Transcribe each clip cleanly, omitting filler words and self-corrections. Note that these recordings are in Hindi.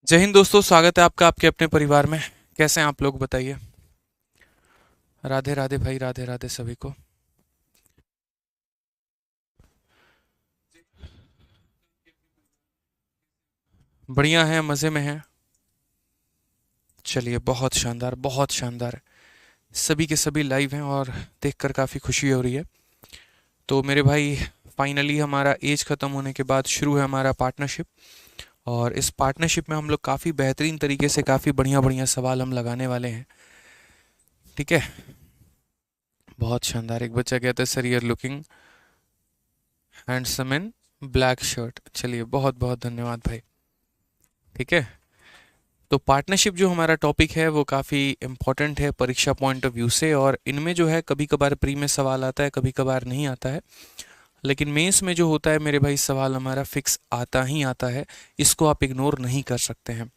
जय हिंद दोस्तों, स्वागत है आपका आपके अपने परिवार में। कैसे हैं आप लोग, बताइए। राधे राधे भाई, राधे राधे सभी को। बढ़िया है, मज़े में है। चलिए, बहुत शानदार, बहुत शानदार। सभी के सभी लाइव हैं और देखकर काफ़ी खुशी हो रही है। तो मेरे भाई, फाइनली हमारा एज ख़त्म होने के बाद शुरू है हमारा पार्टनरशिप। और इस पार्टनरशिप में हम लोग काफ़ी बेहतरीन तरीके से काफ़ी बढ़िया बढ़िया सवाल हम लगाने वाले हैं। ठीक है। बहुत शानदार। एक बच्चा कहता है, sir, you are looking handsome in black shirt. चलिए, बहुत बहुत धन्यवाद भाई। ठीक है। तो पार्टनरशिप जो हमारा टॉपिक है वो काफ़ी इम्पोर्टेंट है परीक्षा पॉइंट ऑफ व्यू से। और इनमें जो है कभी कभार प्री में सवाल आता है, कभी कभार नहीं आता है। लेकिन मेंस में जो होता है मेरे भाई, सवाल हमारा फिक्स आता ही आता है। इसको आप इग्नोर नहीं कर सकते हैं।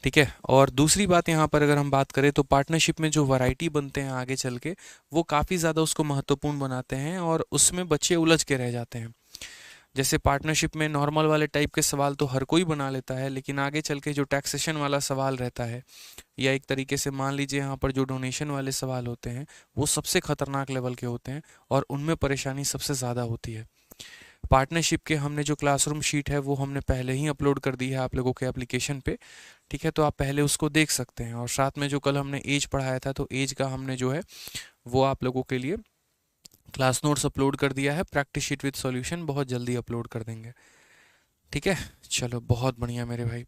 ठीक है। और दूसरी बात, यहाँ पर अगर हम बात करें तो पार्टनरशिप में जो वैरायटी बनते हैं आगे चल के, वो काफ़ी ज़्यादा उसको महत्वपूर्ण बनाते हैं और उसमें बच्चे उलझ के रह जाते हैं। जैसे पार्टनरशिप में नॉर्मल वाले टाइप के सवाल तो हर कोई बना लेता है, लेकिन आगे चल के जो टैक्सेशन वाला सवाल रहता है, या एक तरीके से मान लीजिए यहाँ पर जो डोनेशन वाले सवाल होते हैं, वो सबसे खतरनाक लेवल के होते हैं और उनमें परेशानी सबसे ज़्यादा होती है। पार्टनरशिप के हमने जो क्लासरूम शीट है वो हमने पहले ही अपलोड कर दी है आप लोगों के एप्लीकेशन पे। ठीक है। तो आप पहले उसको देख सकते हैं। और साथ में जो कल हमने एज पढ़ाया था, तो एज का हमने जो है वो आप लोगों के लिए क्लास नोट्स अपलोड कर दिया है। प्रैक्टिस शीट विद सॉल्यूशन बहुत जल्दी अपलोड कर देंगे। ठीक है। चलो, बहुत बढ़िया मेरे भाई।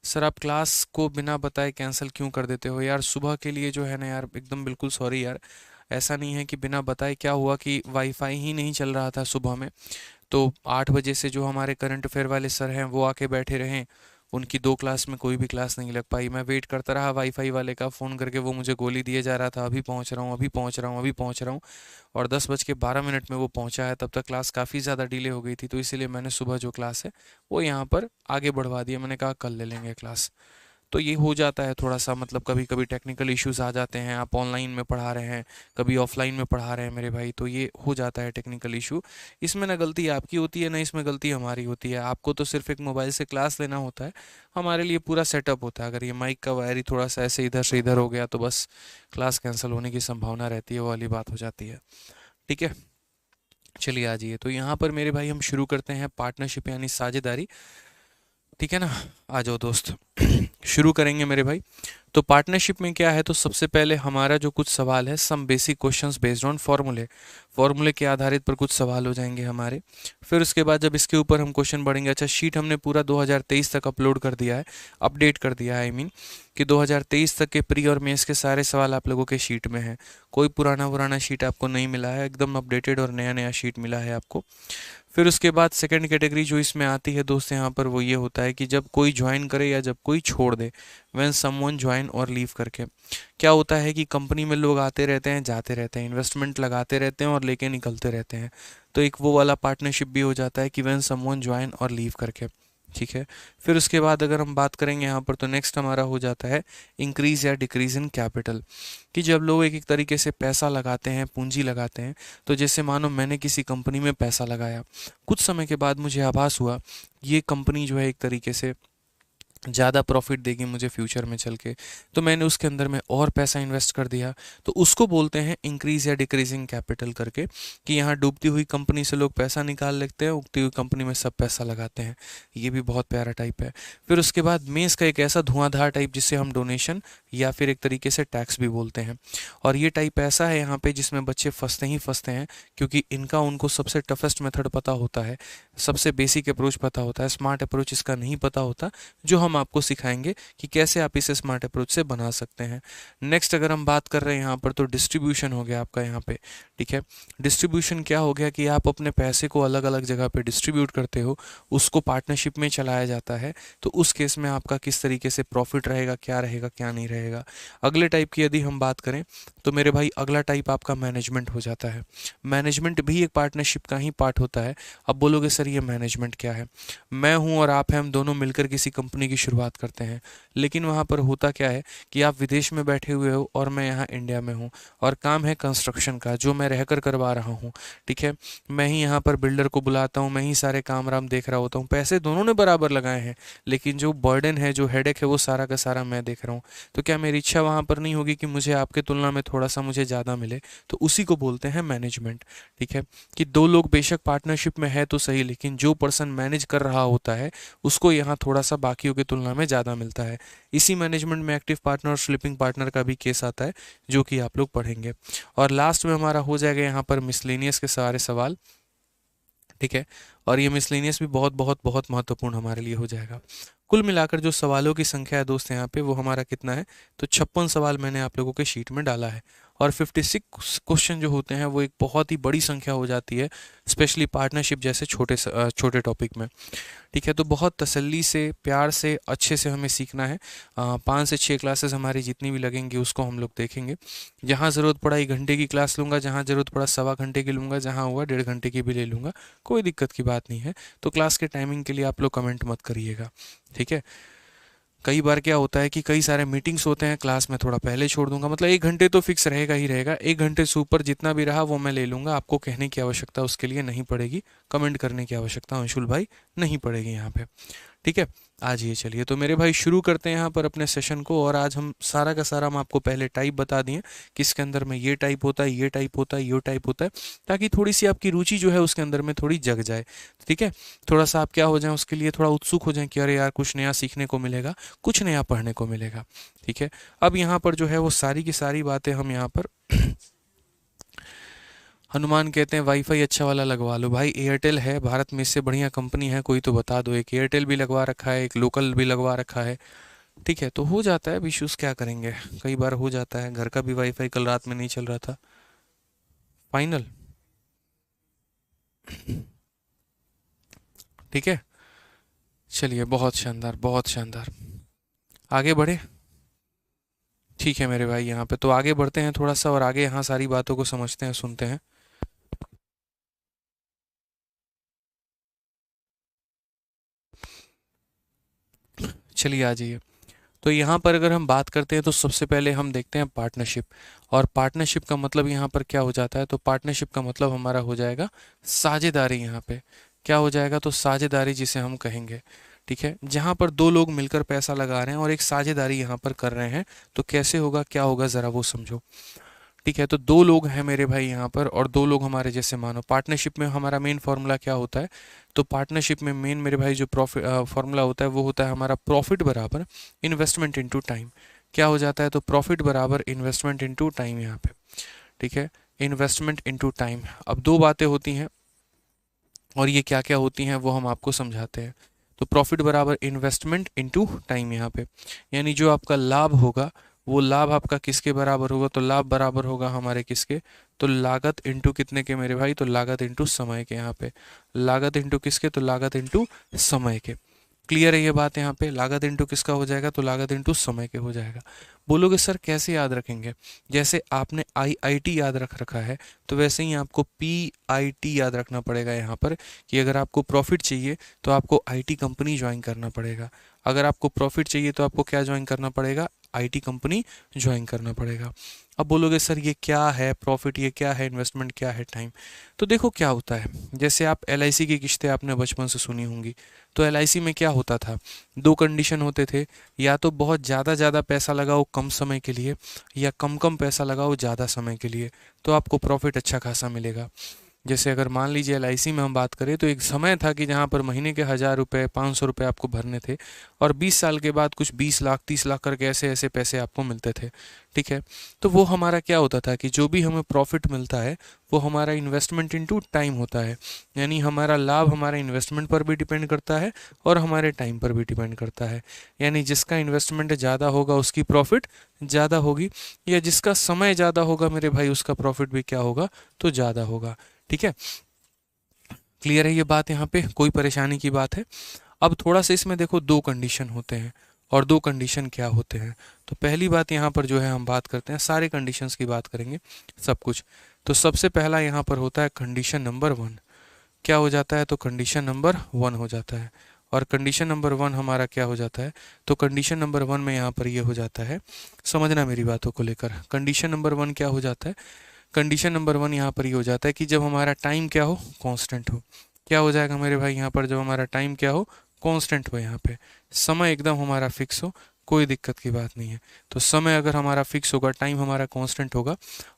सर, आप क्लास को बिना बताए कैंसिल क्यों कर देते हो यार? सुबह के लिए जो है ना यार, एकदम बिल्कुल सॉरी यार। ऐसा नहीं है कि बिना बताए। क्या हुआ कि वाईफाई ही नहीं चल रहा था सुबह में। तो 8 बजे से जो हमारे करंट अफेयर वाले सर हैं वो आके बैठे रहे। उनकी 2 क्लास में कोई भी क्लास नहीं लग पाई। मैं वेट करता रहा वाईफाई वाले का, फ़ोन करके वो मुझे गोली दिए जा रहा था, अभी पहुंच रहा हूँ, अभी पहुंच रहा हूँ, अभी पहुंच रहा हूँ। और 10:12 में वो पहुंचा है। तब तक क्लास काफ़ी ज़्यादा डिले हो गई थी, तो इसीलिए मैंने सुबह जो क्लास है वो यहाँ पर आगे बढ़वा दिया। मैंने कहा कल ले लेंगे क्लास। तो ये हो जाता है थोड़ा सा, मतलब कभी कभी टेक्निकल इश्यूज आ जाते हैं। आप ऑनलाइन में पढ़ा रहे हैं, कभी ऑफलाइन में पढ़ा रहे हैं मेरे भाई, तो ये हो जाता है टेक्निकल इशू। इसमें ना गलती आपकी होती है, ना इसमें गलती हमारी होती है। आपको तो सिर्फ एक मोबाइल से क्लास लेना होता है। हमारे लिए पूरा सेटअप होता है। अगर ये माइक का वायर ही थोड़ा सा ऐसे इधर से इधर हो गया तो बस क्लास कैंसिल होने की संभावना रहती है, वो वाली बात हो जाती है। ठीक है। चलिए, आ जाइए। तो यहाँ पर मेरे भाई हम शुरू करते हैं पार्टनरशिप यानी साझेदारी। ठीक है ना। आ जाओ दोस्त। शुरू करेंगे मेरे भाई। तो पार्टनरशिप में क्या है, तो सबसे पहले हमारा जो कुछ सवाल है, some basic questions based on फॉर्मूले। फॉर्मूले के आधारित पर कुछ सवाल हो जाएंगे हमारे। फिर उसके बाद जब इसके ऊपर हम क्वेश्चन बढ़ेंगे, अच्छा, शीट हमने पूरा 2023 तक अपलोड कर दिया है, अपडेट कर दिया है, आई मीन कि 2023 तक के प्री और मेंस के सारे सवाल आप लोगों के शीट में हैं। कोई पुराना पुराना शीट आपको नहीं मिला है, एकदम अपडेटेड और नया नया शीट मिला है आपको। फिर उसके बाद सेकंड कैटेगरी जो इसमें आती है दोस्त यहाँ पर, वो ये होता है कि जब कोई ज्वाइन करे या जब कोई छोड़ दे, व्हेन समवन ज्वाइन और लीव करके। क्या होता है कि कंपनी में लोग आते रहते हैं, जाते रहते हैं, इन्वेस्टमेंट लगाते रहते हैं और लेके निकलते रहते हैं। तो एक वो वाला पार्टनरशिप भी हो जाता है कि व्हेन समवन ज्वाइन और लीव करके। ठीक है। फिर उसके बाद अगर हम बात करेंगे यहाँ पर, तो नेक्स्ट हमारा हो जाता है इंक्रीज या डिक्रीज इन कैपिटल। कि जब लोग एक एक तरीके से पैसा लगाते हैं, पूंजी लगाते हैं। तो जैसे मानो मैंने किसी कंपनी में पैसा लगाया, कुछ समय के बाद मुझे आभास हुआ ये कंपनी जो है एक तरीके से ज़्यादा प्रॉफिट देगी मुझे फ्यूचर में चल के, तो मैंने उसके अंदर में और पैसा इन्वेस्ट कर दिया। तो उसको बोलते हैं इंक्रीज या डिक्रीजिंग कैपिटल करके। कि यहाँ डूबती हुई कंपनी से लोग पैसा निकाल लेते हैं, उगती हुई कंपनी में सब पैसा लगाते हैं। ये भी बहुत प्यारा टाइप है। फिर उसके बाद मेंस का एक ऐसा धुआंधार टाइप जिसे हम डोनेशन या फिर एक तरीके से टैक्स भी बोलते हैं। और ये टाइप ऐसा है यहाँ पे जिसमें बच्चे फंसते ही फंसते हैं, क्योंकि इनका उनको सबसे टफेस्ट मेथड पता होता है, सबसे बेसिक अप्रोच पता होता है, स्मार्ट अप्रोच इसका नहीं पता होता, जो हम आपको सिखाएंगे कि कैसे आप इसे स्मार्ट अप्रोच से बना सकते हैं। नेक्स्ट अगर हम बात कर रहे हैं यहाँ पर, तो डिस्ट्रीब्यूशन हो गया आपका यहाँ पे। ठीक है। डिस्ट्रीब्यूशन क्या हो गया कि आप अपने पैसे को अलग अलग जगह पे डिस्ट्रीब्यूट करते हो, उसको पार्टनरशिप में चलाया जाता है। तो उस केस में आपका किस तरीके से प्रॉफिट रहेगा, क्या रहेगा, क्या नहीं रहेगा। अगले टाइप की यदि हम बात करें, तो मेरे भाई अगला टाइप आपका मैनेजमेंट हो जाता है। मैनेजमेंट भी एक पार्टनरशिप का ही पार्ट होता है। अब बोलोगे सर ये मैनेजमेंट क्या है? मैं हूं और आप हैं, हम दोनों मिलकर किसी कंपनी की शुरुआत करते हैं। लेकिन वहाँ पर होता क्या है कि आप विदेश में बैठे हुए हो और मैं यहाँ इंडिया में हूँ, और काम है कंस्ट्रक्शन का जो मैं रहकर करवा रहा हूँ। ठीक है, मैं ही यहाँ पर बिल्डर को बुलाता हूँ, मैं ही सारे काम राम देख रहा होता हूँ, पैसे दोनों ने बराबर लगाए हैं, लेकिन जो बर्डन है, जो हेडेक है, वो सारा का सारा मैं देख रहा हूँ। तो क्या मेरी इच्छा वहाँ पर नहीं होगी कि मुझे आपके तुलना में थोड़ा सा मुझे ज़्यादा मिले? तो उसी को बोलते हैं मैनेजमेंट। ठीक है, कि दो लोग बेशक पार्टनरशिप में है तो सही, लेकिन जो पर्सन मैनेज कर रहा होता है उसको यहाँ थोड़ा सा बाकियों की तुलना में ज़्यादा मिलता है। इसी मैनेजमेंट में एक्टिव पार्टनर और स्लीपिंग पार्टनर का भी केस आता है, जो कि आप लोग पढ़ेंगे। और लास्ट में हमारा हो जाएगा यहाँ पर मिसलेनियस के सारे सवाल। ठीक है, और ये मिसलेनियस भी बहुत बहुत बहुत महत्वपूर्ण हमारे लिए हो जाएगा। कुल मिलाकर जो सवालों की संख्या है दोस्त यहाँ पे, वो हमारा कितना है? तो 56 सवाल मैंने आप लोगों के शीट में डाला है, और 56 क्वेश्चन जो होते हैं वो एक बहुत ही बड़ी संख्या हो जाती है, स्पेशली पार्टनरशिप जैसे छोटे टॉपिक में। ठीक है, तो बहुत तसल्ली से, प्यार से, अच्छे से हमें सीखना है। 5 से 6 क्लासेस हमारी जितनी भी लगेंगी उसको हम लोग देखेंगे। जहाँ ज़रूरत पड़ा 1 घंटे की क्लास लूँगा, जहाँ ज़रूरत पड़ा 1.25 घंटे की लूँगा, जहाँ हुआ 1.5 घंटे की भी ले लूँगा, कोई दिक्कत की बात नहीं है। तो क्लास के टाइमिंग के लिए आप लोग कमेंट मत करिएगा। ठीक है, कई बार क्या होता है कि कई सारे मीटिंग्स होते हैं, क्लास में थोड़ा पहले छोड़ दूंगा, मतलब 1 घंटे तो फिक्स रहेगा ही रहेगा। 1 घंटे से ऊपर जितना भी रहा वो मैं ले लूँगा, आपको कहने की आवश्यकता उसके लिए नहीं पड़ेगी, कमेंट करने की आवश्यकता अंशुल भाई नहीं पड़ेगी यहाँ पे। ठीक है, आज ये चलिए तो मेरे भाई शुरू करते हैं यहाँ पर अपने सेशन को। और आज हम सारा का सारा हम आपको पहले टाइप बता दिए कि इसके अंदर में ये टाइप होता है, ये टाइप होता है, ये टाइप होता है, ताकि थोड़ी सी आपकी रुचि जो है उसके अंदर में थोड़ी जग जाए। ठीक है, थोड़ा सा आप क्या हो जाए, उसके लिए थोड़ा उत्सुक हो जाए कि अरे यार कुछ नया सीखने को मिलेगा, कुछ नया पढ़ने को मिलेगा। ठीक है, अब यहाँ पर जो है वो सारी की सारी बातें हम यहाँ पर हनुमान कहते हैं वाईफाई अच्छा वाला लगवा लो। भाई एयरटेल है, भारत में इससे बढ़िया कंपनी है कोई तो बता दो। एक एयरटेल भी लगवा रखा है, एक लोकल भी लगवा रखा है। ठीक है, तो हो जाता है, अब इश्यूज क्या करेंगे, कई बार हो जाता है। घर का भी वाईफाई कल रात में नहीं चल रहा था। फाइनल। ठीक है, चलिए बहुत शानदार, बहुत शानदार, आगे बढ़े। ठीक है मेरे भाई, यहाँ पे तो आगे बढ़ते हैं थोड़ा सा, और आगे यहाँ सारी बातों को समझते हैं, सुनते हैं। चलिए आ जाइए। तो यहाँ पर अगर हम बात करते हैं तो सबसे पहले हम देखते हैं पार्टनरशिप। और पार्टनरशिप का मतलब यहाँ पर क्या हो जाता है? तो पार्टनरशिप का मतलब हमारा हो जाएगा साझेदारी। यहाँ पे क्या हो जाएगा? तो साझेदारी जिसे हम कहेंगे। ठीक है, जहाँ पर दो लोग मिलकर पैसा लगा रहे हैं और एक साझेदारी यहाँ पर कर रहे हैं, तो कैसे होगा, क्या होगा, ज़रा वो समझो। ठीक है, तो दो लोग हैं मेरे भाई यहाँ पर, और दो लोग हमारे जैसे मानो। पार्टनरशिप में हमारा मेन फॉर्मूला क्या होता है? तो पार्टनरशिप में मेन मेरे भाई जो प्रॉफिट फॉर्मूला होता है वो होता है हमारा प्रॉफिट बराबर इन्वेस्टमेंट इनटू टाइम। क्या हो जाता है? तो प्रॉफिट बराबर इन्वेस्टमेंट इनटू टाइम यहाँ पे। ठीक है, इन्वेस्टमेंट इनटू टाइम। अब दो बातें होती हैं, और ये क्या क्या होती हैं वो हम आपको समझाते हैं। तो प्रॉफिट बराबर इन्वेस्टमेंट इनटू टाइम यहाँ पे, यानी जो आपका लाभ होगा वो लाभ आपका किसके बराबर होगा? तो लाभ बराबर होगा हमारे किसके? तो लागत इनटू कितने के मेरे भाई? तो लागत इनटू समय के। यहाँ पे लागत इनटू किसके? तो लागत इनटू समय के। क्लियर है ये बात? यहाँ पे लागत इनटू किसका हो जाएगा? तो लागत इनटू समय के हो जाएगा। बोलोगे सर कैसे याद रखेंगे? जैसे आपने IIT याद रख रखा है, तो वैसे ही आपको PIT याद रखना पड़ेगा यहाँ पर, कि अगर आपको प्रॉफिट चाहिए तो आपको IT कंपनी ज्वाइन करना पड़ेगा। अगर आपको प्रॉफिट चाहिए तो आपको क्या ज्वाइन करना पड़ेगा? IT कंपनी ज्वाइन करना पड़ेगा। अब बोलोगे सर ये क्या है प्रॉफिट, ये क्या है इन्वेस्टमेंट, क्या है टाइम? तो देखो क्या होता है, जैसे आप LIC की किस्तें आपने बचपन से सुनी होंगी। तो LIC में क्या होता था? दो कंडीशन होते थे, या तो बहुत ज़्यादा पैसा लगाओ कम समय के लिए, या कम कम पैसा लगाओ ज़्यादा समय के लिए, तो आपको प्रॉफिट अच्छा खासा मिलेगा। जैसे अगर मान लीजिए LIC में हम बात करें, तो एक समय था कि जहाँ पर महीने के 1000 रुपये 500 रुपये आपको भरने थे, और 20 साल के बाद कुछ 20 लाख 30 लाख करके ऐसे ऐसे पैसे आपको मिलते थे। ठीक है, तो वो हमारा क्या होता था कि जो भी हमें प्रॉफिट मिलता है वो हमारा इन्वेस्टमेंट इनटू टाइम होता है, यानी हमारा लाभ हमारे इन्वेस्टमेंट पर भी डिपेंड करता है और हमारे टाइम पर भी डिपेंड करता है। यानी जिसका इन्वेस्टमेंट ज़्यादा होगा उसकी प्रॉफिट ज़्यादा होगी, या जिसका समय ज़्यादा होगा मेरे भाई उसका प्रॉफिट भी क्या होगा? तो ज़्यादा होगा। ठीक है, क्लियर है ये बात? यहाँ पे कोई परेशानी की बात है? अब थोड़ा सा इसमें देखो, दो कंडीशन होते हैं, और दो कंडीशन क्या होते हैं? तो पहली बात यहाँ पर जो है हम बात करते हैं, सारे कंडीशंस की बात करेंगे सब कुछ। तो सबसे पहला यहाँ पर होता है कंडीशन नंबर 1। क्या हो जाता है? तो कंडीशन नंबर 1 हो जाता है। और कंडीशन नंबर 1 हमारा क्या हो जाता है, तो कंडीशन नंबर 1 में यहाँ पर ये हो जाता है, समझना मेरी बातों को लेकर, कंडीशन नंबर 1 क्या हो जाता है, कंडीशन नंबर 1 यहाँ पर ये हो जाता है कि जब हमारा टाइम क्या हो, कांस्टेंट हो। क्या हो जाएगा मेरे भाई यहाँ पर, जब हमारा टाइम क्या हो, कांस्टेंट हो, यहाँ पे समय एकदम हमारा फिक्स हो, कोई दिक्कत की बात नहीं है। तो समय अगर हमारा फिक्स होगा, टाइम हमारा कांस्टेंट होगा,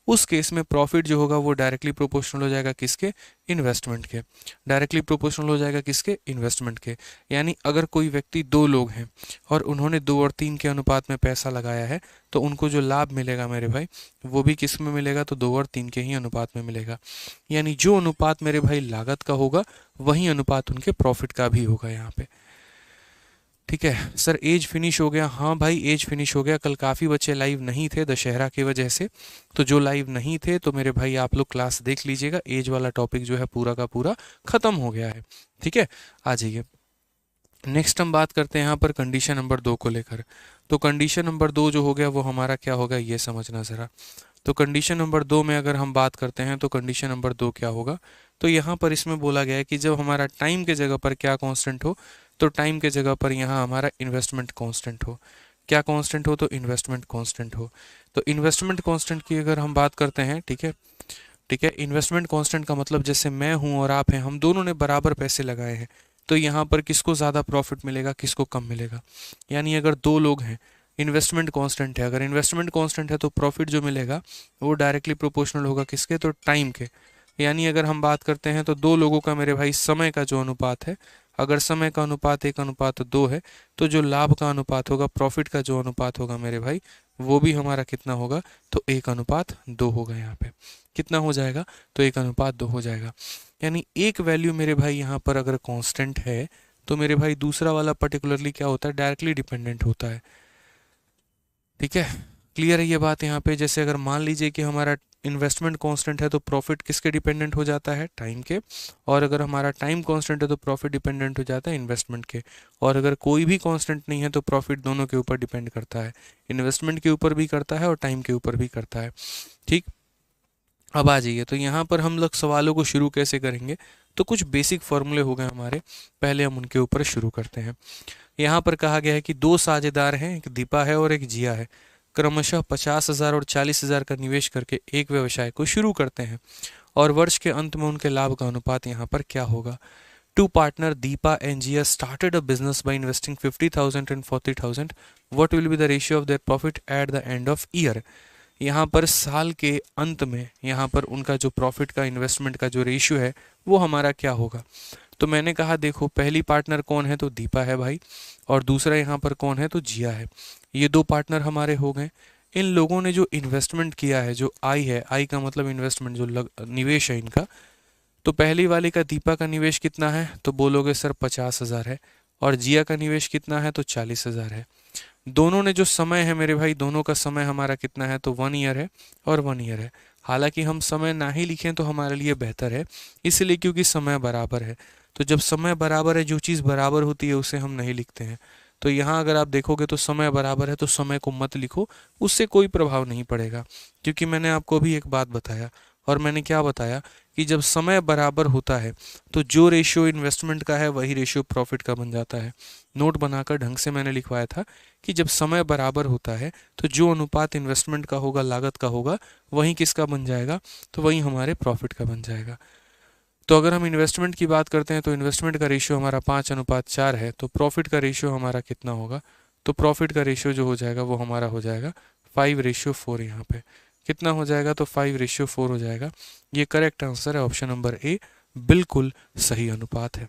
उस केस में प्रॉफिट जो होगा वो डायरेक्टली प्रोपोर्शनल हो जाएगा किसके, इन्वेस्टमेंट के। डायरेक्टली प्रोपोर्शनल हो जाएगा किसके, इन्वेस्टमेंट के। यानी अगर कोई व्यक्ति, दो लोग हैं और उन्होंने 2 और 3 के अनुपात में पैसा लगाया है, तो उनको जो लाभ मिलेगा मेरे भाई, वो भी किस में मिलेगा, तो 2 और 3 के ही अनुपात में मिलेगा। यानी जो अनुपात मेरे भाई लागत का होगा, वही अनुपात उनके प्रॉफिट का भी होगा यहाँ पे। ठीक है सर, एज फिनिश हो गया, हाँ भाई एज फिनिश हो गया। कल काफ़ी बच्चे लाइव नहीं थे दशहरा की वजह से, तो जो लाइव नहीं थे तो मेरे भाई आप लोग क्लास देख लीजिएगा, एज वाला टॉपिक जो है पूरा का पूरा ख़त्म हो गया है। ठीक है, आ जाइए। नेक्स्ट हम बात करते हैं यहाँ पर कंडीशन नंबर 2 को लेकर। तो कंडीशन नंबर 2 जो हो गया वो हमारा क्या होगा, ये समझना ज़रा। तो कंडीशन नंबर 2 में अगर हम बात करते हैं तो कंडीशन नंबर 2 क्या होगा, तो यहाँ पर इसमें बोला गया है कि जब हमारा टाइम के जगह पर क्या कांस्टेंट हो, तो टाइम के जगह पर यहाँ हमारा इन्वेस्टमेंट कांस्टेंट हो। क्या कांस्टेंट हो, तो इन्वेस्टमेंट कांस्टेंट हो। तो इन्वेस्टमेंट कांस्टेंट की अगर हम बात करते हैं, ठीक है, ठीक है, इन्वेस्टमेंट कांस्टेंट का मतलब जैसे मैं हूं और आप हैं, हम दोनों ने बराबर पैसे लगाए हैं, तो यहाँ पर किसको ज़्यादा प्रॉफिट मिलेगा, किसको कम मिलेगा। यानी अगर दो लोग हैं, इन्वेस्टमेंट कांस्टेंट है, अगर इन्वेस्टमेंट कांस्टेंट है तो प्रॉफिट जो मिलेगा वो डायरेक्टली प्रोपोर्शनल होगा किसके, तो टाइम के। यानी अगर हम बात करते हैं तो दो लोगों का मेरे भाई समय का जो अनुपात है, अगर समय का अनुपात 1:2 है, तो जो लाभ का अनुपात होगा, प्रॉफिट का जो अनुपात होगा मेरे भाई, वो भी हमारा कितना होगा, तो 1:2 होगा। यहाँ पे कितना हो जाएगा, तो 1:2 हो जाएगा। यानी एक वैल्यू मेरे भाई यहाँ पर अगर कांस्टेंट है, तो मेरे भाई दूसरा वाला पर्टिकुलरली क्या होता है, डायरेक्टली डिपेंडेंट होता है। ठीक है, क्लियर है ये बात यहाँ पे। जैसे अगर मान लीजिए कि हमारा इन्वेस्टमेंट कांस्टेंट है, तो प्रॉफिट किसके डिपेंडेंट हो जाता है, टाइम के। और अगर हमारा टाइम कांस्टेंट है तो प्रॉफिट डिपेंडेंट हो जाता है इन्वेस्टमेंट के। और अगर कोई भी कांस्टेंट नहीं है तो प्रॉफिट दोनों के ऊपर डिपेंड करता है, इन्वेस्टमेंट के ऊपर भी करता है और टाइम के ऊपर भी करता है। ठीक, अब आ जाइए, तो यहाँ पर हम लोग सवालों को शुरू कैसे करेंगे, तो कुछ बेसिक फॉर्मूले हो गए हमारे, पहले हम उनके ऊपर शुरू करते हैं। यहाँ पर कहा गया है कि दो साझेदार हैं, एक दीपा है और एक जिया है, क्रमशः 50,000 और 40,000 का निवेश करके एक व्यवसाय को शुरू करते हैं, और वर्ष के अंत में उनके लाभ का अनुपात यहाँ पर क्या होगा। Two partner Deepa and Jiya started a business by investing 50,000 and 40,000, what will be the ratio of their profit at the end of year. यहाँ पर साल के अंत में यहाँ पर उनका जो प्रॉफिट का, इन्वेस्टमेंट का जो रेशियो है, वो हमारा क्या होगा। तो मैंने कहा देखो, पहली पार्टनर कौन है, तो दीपा है भाई, और दूसरा यहाँ पर कौन है, तो जिया है। ये दो पार्टनर हमारे हो गए। इन लोगों ने जो इन्वेस्टमेंट किया है, जो आई है, आई का मतलब इन्वेस्टमेंट, जो निवेश है इनका, तो पहली वाली का, दीपा का निवेश कितना है, तो बोलोगे सर 50,000 है, और जिया का निवेश कितना है, तो 40,000 है। दोनों ने जो समय है मेरे भाई, दोनों का समय हमारा कितना है, तो 1 ईयर है और 1 ईयर है। हालांकि हम समय ना ही लिखें तो हमारे लिए बेहतर है, इसलिए क्योंकि समय बराबर है। तो जब समय बराबर है, जो चीज़ बराबर होती है उसे हम नहीं लिखते हैं। तो यहाँ अगर आप देखोगे तो समय बराबर है, तो समय को मत लिखो, उससे कोई प्रभाव नहीं पड़ेगा। क्योंकि मैंने आपको अभी एक बात बताया, और मैंने क्या बताया, कि जब समय बराबर होता है तो जो रेशियो इन्वेस्टमेंट का है वही रेशियो प्रॉफिट का बन जाता है। नोट बनाकर ढंग से मैंने लिखवाया था कि जब समय बराबर होता है तो जो अनुपात इन्वेस्टमेंट का होगा, लागत का होगा, वही किसका बन जाएगा, तो वही हमारे प्रॉफिट का बन जाएगा। तो अगर हम इन्वेस्टमेंट की बात करते हैं तो इन्वेस्टमेंट का रेशियो हमारा 5:4 है, तो प्रॉफिट का रेशियो हमारा कितना होगा, तो प्रॉफिट का रेशियो जो हो जाएगा वो हमारा हो जाएगा 5:4। यहाँ पे कितना हो जाएगा, तो 5:4 हो जाएगा। ये करेक्ट आंसर है, ऑप्शन नंबर ए बिल्कुल सही अनुपात है।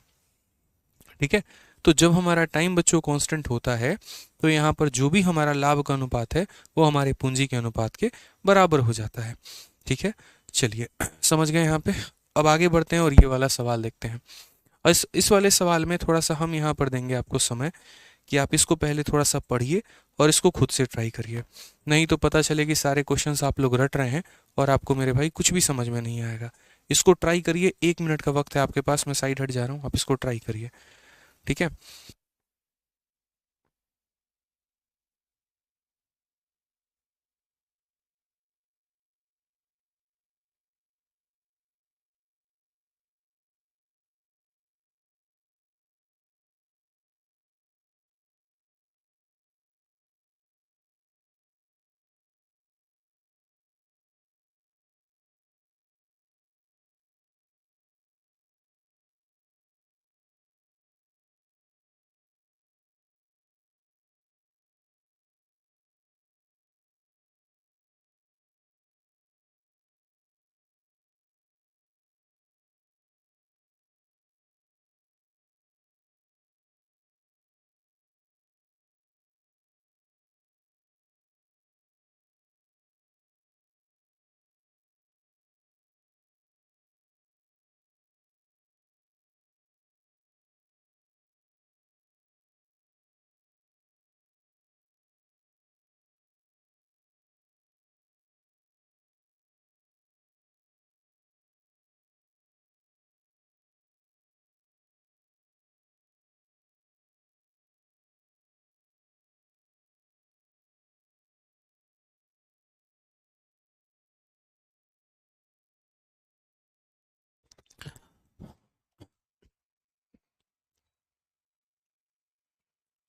ठीक है, तो जब हमारा टाइम बच्चों कांस्टेंट होता है, तो यहाँ पर जो भी हमारा लाभ का अनुपात है वो हमारे पूंजी के अनुपात के बराबर हो जाता है। ठीक है, चलिए समझ गए यहाँ पे। अब आगे बढ़ते हैं और ये वाला सवाल देखते हैं। और इस वाले सवाल में थोड़ा सा हम यहाँ पर देंगे आपको समय, कि आप इसको पहले थोड़ा सा पढ़िए और इसको खुद से ट्राई करिए, नहीं तो पता चले कि सारे क्वेश्चंस आप लोग रट रहे हैं और आपको मेरे भाई कुछ भी समझ में नहीं आएगा। इसको ट्राई करिए, 1 मिनट का वक्त है आपके पास, मैं साइड हट जा रहा हूँ, आप इसको ट्राई करिए। ठीक है।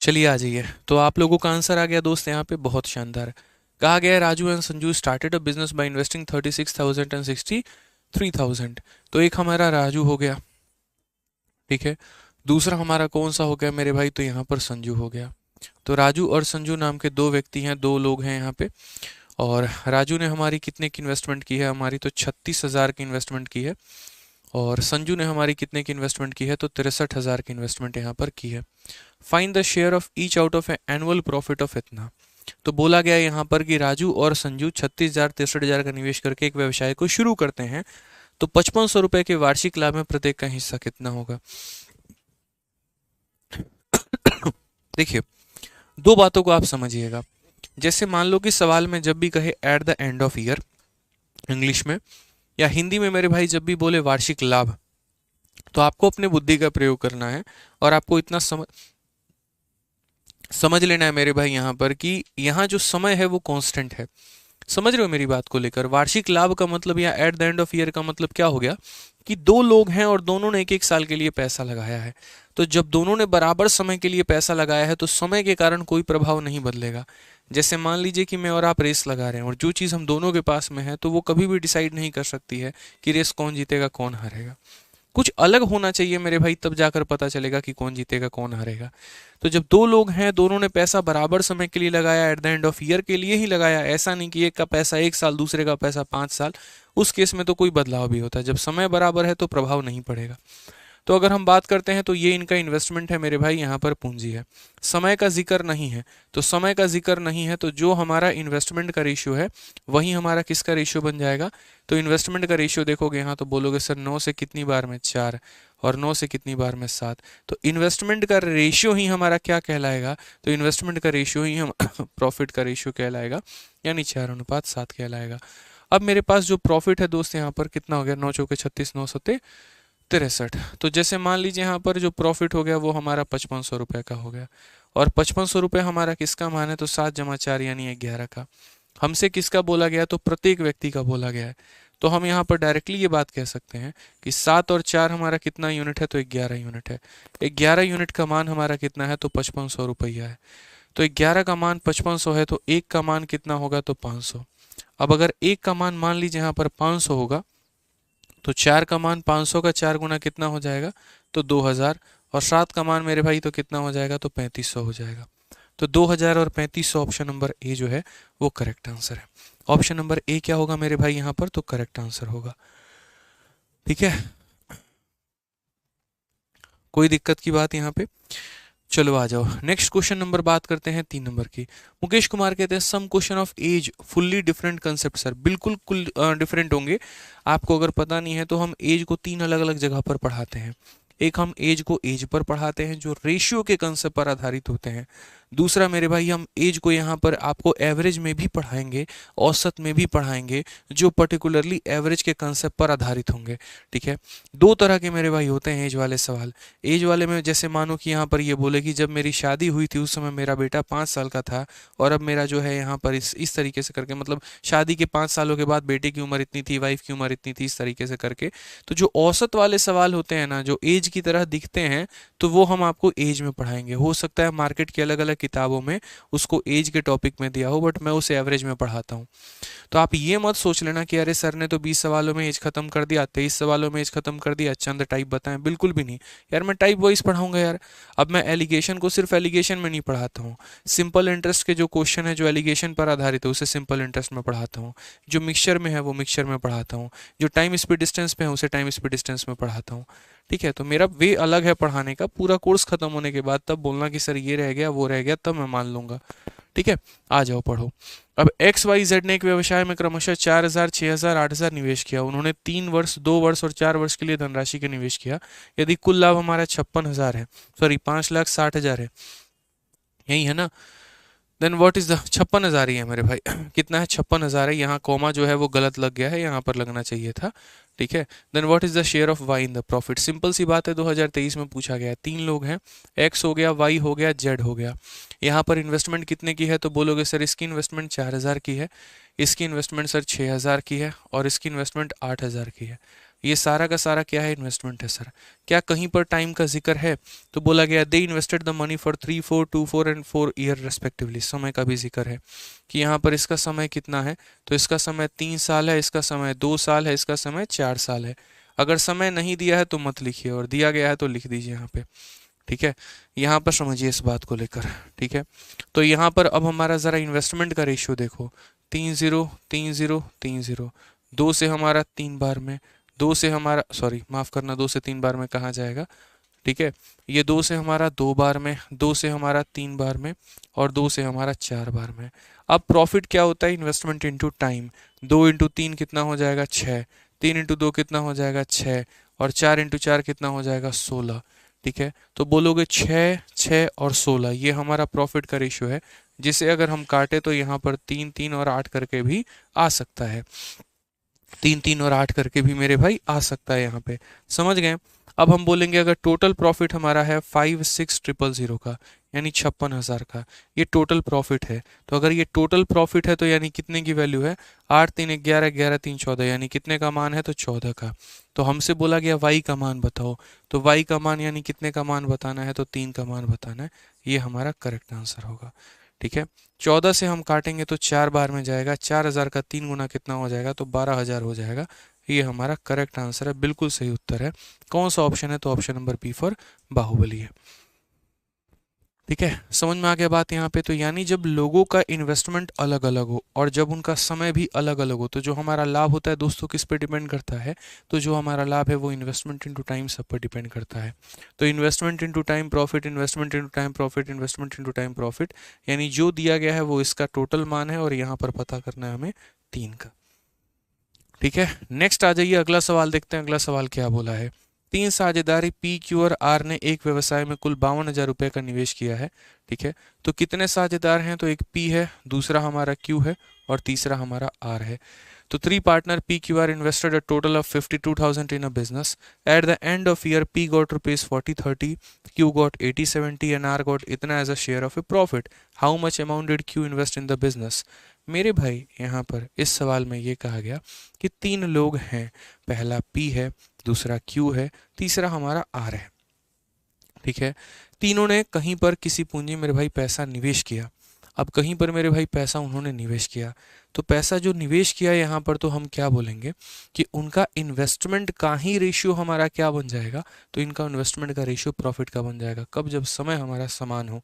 चलिए आ जाइए। तो आप लोगों का आंसर आ गया दोस्त यहाँ पे, बहुत शानदार। कहा गया है Raju and Sanju started a business by investing 36,000 and 63,000। तो एक हमारा राजू हो गया, ठीक है। दूसरा हमारा कौन सा हो गया मेरे भाई, तो यहाँ पर संजू हो गया। तो राजू और संजू नाम के दो व्यक्ति हैं, दो लोग हैं यहाँ पे। और राजू ने हमारी कितने की इन्वेस्टमेंट की है, हमारी तो 36,000 की इन्वेस्टमेंट की है। और संजू ने हमारी कितने की इन्वेस्टमेंट की है, तो 63,000 की इन्वेस्टमेंट यहाँ पर की है। Find the share of each out of annual profit of इतना। तो बोला गया यहाँ पर कि राजू और संजू 36,000 63,000 का निवेश करके एक व्यवसाय को शुरू करते हैं, तो 5500 रुपए के वार्षिक लाभ में प्रत्येक का हिस्सा कितना होगा। देखिए, दो बातों को आप समझिएगा। जैसे मान लो कि सवाल में जब भी कहे eight the end of year English में, या हिंदी में मेरे भाई जब भी बोले वार्षिक लाभ, तो आपको अपने बुद्धि का प्रयोग करना है और आपको इतना समझ लेना है मेरे भाई यहाँ पर कि यहाँ जो समय है वो कांस्टेंट है। समझ रहे हो मेरी बात को लेकर। वार्षिक लाभ का मतलब या eight the end of year का मतलब क्या हो गया कि दो लोग हैं और दोनों ने एक एक साल के लिए पैसा लगाया है। तो जब दोनों ने बराबर समय के लिए पैसा लगाया है तो समय के कारण कोई प्रभाव नहीं बदलेगा। जैसे मान लीजिए कि मैं और आप रेस लगा रहे हैं और जो चीज़ हम दोनों के पास में है तो वो कभी भी डिसाइड नहीं कर सकती है कि रेस कौन जीतेगा कौन हारेगा। कुछ अलग होना चाहिए मेरे भाई, तब जाकर पता चलेगा कि कौन जीतेगा कौन हारेगा। तो जब दो लोग हैं, दोनों ने पैसा बराबर समय के लिए लगाया, eight the end of year के लिए ही लगाया, ऐसा नहीं कि एक का पैसा 1 साल दूसरे का पैसा 5 साल, उस केस में तो कोई बदलाव भी होता है। जब समय बराबर है तो प्रभाव नहीं पड़ेगा। तो अगर हम बात करते हैं तो ये इनका इन्वेस्टमेंट है मेरे भाई, यहाँ पर पूंजी है। समय का जिक्र नहीं है, तो समय का जिक्र नहीं है तो जो हमारा इन्वेस्टमेंट का रेशियो है वही हमारा किसका रेशियो बन जाएगा। तो इन्वेस्टमेंट का रेशियो देखोगे यहाँ तो बोलोगे सर 9 से कितनी बार में 4 और 9 से कितनी बार में 7। तो इन्वेस्टमेंट का रेशियो ही हमारा क्या कहलाएगा, तो इन्वेस्टमेंट का रेशियो ही हम प्रॉफिट का रेशियो कहलाएगा, यानी 4:7 कहलाएगा। अब मेरे पास जो प्रॉफिट है दोस्त यहाँ पर कितना हो गया, 9 चौके 36, 9 सत्ते 63। तो जैसे मान लीजिए यहाँ पर जो प्रॉफिट हो गया वो हमारा 5500 रुपये का हो गया। और 5500 रुपये हमारा किसका मान है, तो 7 जमा 4 यानी 11 का। हमसे किसका बोला गया, तो प्रत्येक व्यक्ति का बोला गया है। तो हम यहाँ पर डायरेक्टली ये बात कह सकते हैं कि 7 और 4 हमारा कितना यूनिट है, तो 11 यूनिट है। 11 यूनिट का मान हमारा कितना है, तो 5500 रुपया है। तो 11 का मान 5500 है, तो एक का मान कितना होगा, तो 500। अब अगर एक का मान मान लीजिए यहाँ पर 500 होगा, तो 4 का मान 500 का 4 गुना कितना हो जाएगा, तो 2000। और 7 का मान मेरे भाई तो कितना हो जाएगा, तो 3500 हो जाएगा। तो 2000 और 3500 ऑप्शन नंबर ए जो है वो करेक्ट आंसर है। ऑप्शन नंबर ए क्या होगा मेरे भाई यहाँ पर, तो करेक्ट आंसर होगा। ठीक है, कोई दिक्कत की बात यहाँ पे। चलो आ जाओ, नेक्स्ट क्वेश्चन नंबर बात करते हैं 3 नंबर की। मुकेश कुमार कहते हैं some question of age fully different concept. Sir बिल्कुल डिफरेंट होंगे। आपको अगर पता नहीं है तो हम एज को 3 अलग अलग जगह पर पढ़ाते हैं। एक हम एज को एज पर पढ़ाते हैं जो रेशियो के कंसेप्ट पर आधारित होते हैं। दूसरा मेरे भाई हम एज को यहाँ पर आपको एवरेज में भी पढ़ाएंगे, औसत में भी पढ़ाएंगे, जो पर्टिकुलरली एवरेज के कंसेप्ट पर आधारित होंगे। ठीक है, दो तरह के मेरे भाई होते हैं एज वाले सवाल। एज वाले में जैसे मानो कि यहाँ पर ये बोले कि जब मेरी शादी हुई थी उस समय मेरा बेटा 5 साल का था और अब मेरा जो है यहाँ पर इस तरीके से करके, मतलब शादी के 5 सालों के बाद बेटे की उम्र इतनी थी, वाइफ की उम्र इतनी थी, इस तरीके से करके। तो जो औसत वाले सवाल होते हैं ना, जो एज की तरह दिखते हैं, तो वो हम आपको एज में पढ़ाएंगे। हो सकता है मार्केट की अलग अलग किताबों में उसको एज के टॉपिक में दिया हो, बट मैं उसे एवरेज में पढ़ाता हूँ। तो आप ये मत सोच लेना कि अरे सर ने तो 20 सवालों में एज खत्म कर दिया, 23 सवालों में एज खत्म कर दिया, चंद टाइप बताएं। बिल्कुल भी नहीं यार, मैं टाइप वाइज पढ़ाऊंगा यार। अब मैं एलिगेशन को सिर्फ एलिगेशन में नहीं पढ़ाता हूँ। सिंपल इंटरेस्ट के जो क्वेश्चन है जो एलिगेशन पर आधारित है उसे सिंपल इंटरेस्ट में पढ़ाता हूँ। जो मिक्सचर में है वो मिक्सचर में पढ़ाता हूँ। जो टाइम स्पीड डिस्टेंस पे है उसे टाइम स्पीड डिस्टेंस में पढ़ाता हूँ। ठीक है, तो मेरा वे अलग है पढ़ाने का। पूरा कोर्स खत्म होने के बाद तब बोलना कि सर ये रह गया वो रह गया, तब मैं मान लूंगा। ठीक है, आ जाओ पढ़ो। अब XYZ ने एक व्यवसाय में क्रमशः 4,000, 6,000, 8,000 निवेश किया। उन्होंने 3 वर्ष, 2 वर्ष और 4 वर्ष के लिए धनराशि का निवेश किया। यदि कुल लाभ हमारा 56,000 है, सॉरी 5,60,000 है, यही है ना। देन व्हाट इज द 56,000 ही है मेरे भाई कितना है, 56,000 है। यहाँ कॉमा जो है वो गलत लग गया है, यहाँ पर लगना चाहिए था। ठीक है, then what is the share of Y in the profit. Simple सी बात है, 2023 में पूछा गया है। 3 लोग हैं, एक्स हो गया, वाई हो गया, जेड हो गया। यहाँ पर इन्वेस्टमेंट कितने की है, तो बोलोगे सर इसकी इन्वेस्टमेंट 4,000 की है, इसकी इन्वेस्टमेंट सर 6,000 की है और इसकी इन्वेस्टमेंट 8,000 की है। ये सारा का सारा क्या है, इन्वेस्टमेंट है सर। क्या कहीं पर टाइम का जिक्र है? तो बोला गया दे invested the money for 3, 4, 2, 4 and 4 year respectively. समय का भी जिक्र है कि यहाँ पर इसका समय कितना है, तो इसका समय 3 साल है, इसका समय 2 साल है, इसका समय 4 साल है। अगर समय नहीं दिया है तो मत लिखिए, और दिया गया है तो लिख दीजिए यहाँ पे। ठीक है, यहाँ पर समझिए इस बात को लेकर। ठीक है, तो यहाँ पर अब हमारा ज़रा इन्वेस्टमेंट का रेशियो देखो, 3-0 3-0 3-0, 2 से हमारा 3 बार में, 2 से हमारा, सॉरी माफ़ करना, 2 से 3 बार में कहाँ जाएगा। ठीक है, ये 2 से हमारा 2 बार में, 2 से हमारा 3 बार में, और 2 से हमारा 4 बार में। अब प्रॉफिट क्या होता है, इन्वेस्टमेंट इंटू टाइम। 2 इंटू 3 कितना हो जाएगा, 6। 3 इंटू 2 कितना हो जाएगा, 6। और 4 इंटू 4 कितना हो जाएगा, 16। ठीक है, तो बोलोगे 6, 6 और 16, ये हमारा प्रॉफिट का रेशियो है, जिसे अगर हम काटे तो यहाँ पर 3, 3 और 8 करके भी आ सकता है। 3, 3 और 8 करके भी मेरे भाई आ सकता है यहाँ पे। समझ गए? अब हम बोलेंगे अगर टोटल प्रॉफिट हमारा है 56,000 का, यानी 56,000 का, ये टोटल प्रॉफिट है। तो अगर ये टोटल प्रॉफिट है तो यानी कितने की वैल्यू है, 8 3 11, 11 3 14, यानी कितने का मान है, तो 14 का। तो हमसे बोला गया y का मान बताओ, तो y का मान यानी कितने का मान बताना है, तो 3 का मान बताना है। ये हमारा करेक्ट आंसर होगा। ठीक है, 14 से हम काटेंगे तो 4 बार में जाएगा, 4,000 का 3 गुना कितना हो जाएगा, तो 12,000 हो जाएगा। ये हमारा करेक्ट आंसर है, बिल्कुल सही उत्तर है। कौन सा ऑप्शन है, तो option number B for Baahubali है। ठीक है, समझ में आ गया बात यहाँ पे। तो यानी जब लोगों का इन्वेस्टमेंट अलग अलग हो और जब उनका समय भी अलग अलग हो, तो जो हमारा लाभ होता है दोस्तों किस पे डिपेंड करता है, तो जो हमारा लाभ है वो इन्वेस्टमेंट इनटू टाइम सब पर डिपेंड करता है। तो investment into time profit, investment into time profit, investment into time profit, यानी जो दिया गया है वो इसका टोटल मान है, और यहाँ पर पता करना है हमें 3 का। ठीक है, नेक्स्ट आ जाइए, अगला सवाल देखते हैं। अगला सवाल क्या बोला है, 3 साझेदारी पी, क्यू और आर ने एक व्यवसाय में कुल 52,000 रुपये का निवेश किया है। ठीक है, तो कितने साझेदार हैं, तो एक पी है, दूसरा हमारा क्यू है, और तीसरा हमारा आर है। तो 3 partner PQR invested a total of 52,000 in a business. At the end of year, P got rupees 40-30, Q got 80-70 and R got इतना as a share of a profit. How much amount did Q invest in the business? मेरे भाई यहाँ पर इस सवाल में ये कहा गया कि 3 लोग हैं, पहला P है, दूसरा Q है, तीसरा हमारा R है। ठीक है, तीनों ने कहीं पर किसी पूंजी मेरे भाई पैसा निवेश किया। अब कहीं पर मेरे भाई पैसा उन्होंने निवेश किया, तो पैसा जो निवेश किया यहाँ पर, तो हम क्या बोलेंगे कि उनका इन्वेस्टमेंट का ही रेशियो हमारा क्या बन जाएगा, तो इनका इन्वेस्टमेंट का रेशियो प्रॉफिट का बन जाएगा। कब, जब समय हमारा समान हो।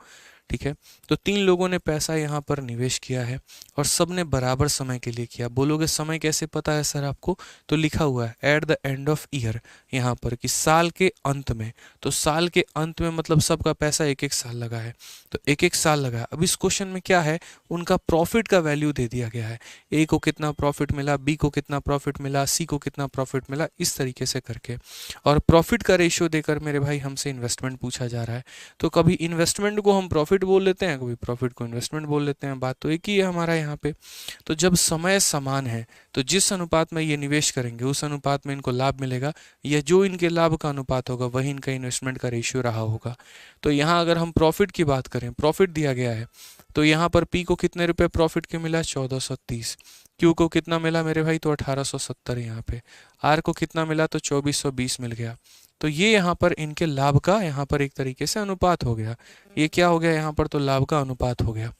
ठीक है, तो 3 लोगों ने पैसा यहाँ पर निवेश किया है और सब ने बराबर समय के लिए किया। बोलोगे समय कैसे पता है सर आपको, तो लिखा हुआ है eight the end of year, यहाँ पर कि साल के अंत में। तो साल के अंत में मतलब सबका पैसा 1-1 साल लगा है, तो 1-1 साल लगा। अब इस क्वेश्चन में क्या है, उनका प्रॉफिट का वैल्यू दे दिया गया है, ए को कितना प्रॉफिट मिला, बी को कितना प्रॉफिट मिला, सी को कितना प्रॉफिट मिला, इस तरीके से करके। और प्रॉफिट का रेशियो देकर मेरे भाई हमसे इन्वेस्टमेंट पूछा जा रहा है। तो कभी इन्वेस्टमेंट को हम प्रॉफिट बोल लेते हैं, कभी प्रॉफिट को इन्वेस्टमेंट बोल लेते हैं, बात तो एक ही है हमारा यहाँ पे। तो जब समय समान है, तो जिस अनुपात में ये निवेश करेंगे उस अनुपात में इनको लाभ मिलेगा, या जो इनके लाभ का अनुपात होगा वही इनका इन्वेस्टमेंट का रेशियो रहा होगा। तो यहाँ अगर हम प्रॉफिट की बात करें, प्रॉफिट दिया गया है, तो यहाँ पर पी को कितने रुपए प्रॉफिट के मिला, 1430। क्यू को कितना मिला मेरे भाई, तो 1870 यहाँ पे। आर को कितना मिला, तो 2420 मिल गया। तो ये यहाँ पर इनके लाभ का यहाँ पर एक तरीके से अनुपात हो गया। ये क्या हो गया यहाँ पर, तो लाभ का अनुपात हो गया।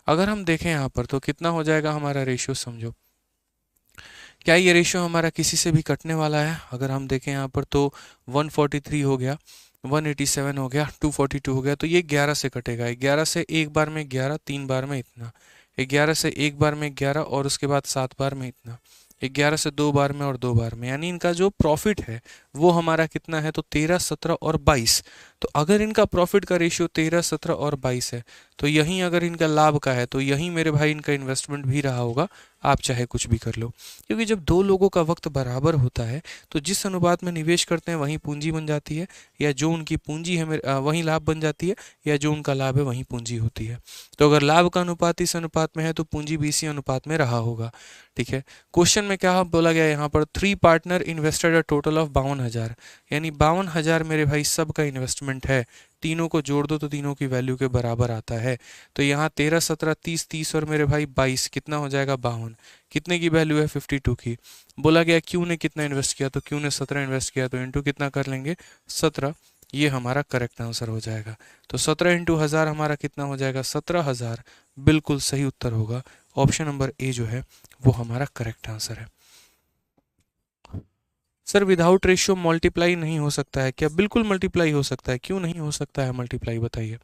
अगर हम देखें यहाँ पर तो कितना हो जाएगा हमारा रेशियो, समझो क्या ये रेशियो हमारा किसी से भी कटने वाला है। अगर हम देखें यहाँ पर तो 143 हो गया, 187 हो गया, 242 हो गया, तो ये 11 से कटेगा। 11 से एक बार में 11, 3 बार में इतना, 11 से एक बार में 11 और उसके बाद 7 बार में इतना, 11 से 2 बार में और 2 बार में, यानी इनका जो प्रॉफिट है वो हमारा कितना है, तो 13, 17 और 22। तो अगर इनका प्रॉफिट का रेशियो 13, 17 और 22 है, तो यहीं अगर इनका लाभ का है, तो यहीं मेरे भाई इनका इन्वेस्टमेंट भी रहा होगा। आप चाहे कुछ भी कर लो, क्योंकि जब 2 लोगों का वक्त बराबर होता है तो जिस अनुपात में निवेश करते हैं वहीं पूंजी बन जाती है, या जो उनकी पूंजी है वहीं लाभ बन जाती है, या जो उनका लाभ है वहीं पूंजी होती है। तो अगर लाभ का अनुपात इस अनुपात में है तो पूंजी भी इसी अनुपात में रहा होगा। ठीक है, क्वेश्चन में क्या बोला गया यहाँ पर, 3 partner invested a total of 52,000, यानी 52,000 मेरे भाई सबका इन्वेस्टमेंट इन्वेस्टमेंट है, तीनों को जोड़ दो तो तीनों की वैल्यू के बराबर आता है। तो यहाँ 13, 17, 30, 30 और मेरे भाई 22 कितना हो जाएगा 52। कितने की वैल्यू है 52 की। बोला गया क्यू ने कितना इन्वेस्ट किया, तो क्यू ने 17 इन्वेस्ट किया, तो इंटू कितना कर लेंगे 17। ये हमारा करेक्ट आंसर हो जाएगा। तो 17 इंटू 1000 हमारा कितना हो जाएगा 17,000। बिल्कुल सही उत्तर होगा ऑप्शन नंबर ए जो है वो हमारा करेक्ट आंसर है। सर विदाउट रेशियो मल्टीप्लाई नहीं हो सकता है क्या? बिल्कुल मल्टीप्लाई हो सकता है, क्यों नहीं हो सकता है मल्टीप्लाई बताइए।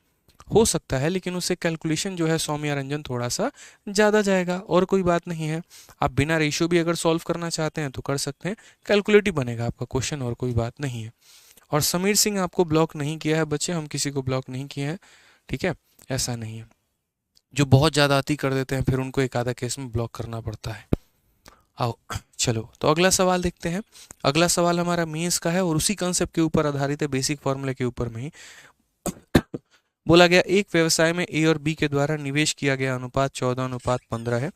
हो सकता है लेकिन उससे कैलकुलेशन जो है सौम्या रंजन थोड़ा सा ज़्यादा जाएगा, और कोई बात नहीं है। आप बिना रेशियो भी अगर सॉल्व करना चाहते हैं तो कर सकते हैं, कैलकुलेट ही बनेगा आपका क्वेश्चन, और कोई बात नहीं है। और समीर सिंह आपको ब्लॉक नहीं किया है बच्चे, हम किसी को ब्लॉक नहीं किए हैं, ठीक है, ऐसा नहीं है। जो बहुत ज़्यादा अति कर देते हैं फिर उनको एक आधा केस में ब्लॉक करना पड़ता है। आओ चलो तो अगला सवाल देखते हैं। अगला सवाल हमारा मेंस का है और उसी कंसेप्ट के ऊपर आधारित है, बेसिक फॉर्मूले के ऊपर में ही। बोला गया एक व्यवसाय में ए और बी के द्वारा निवेश किया गया अनुपात 14:15 है।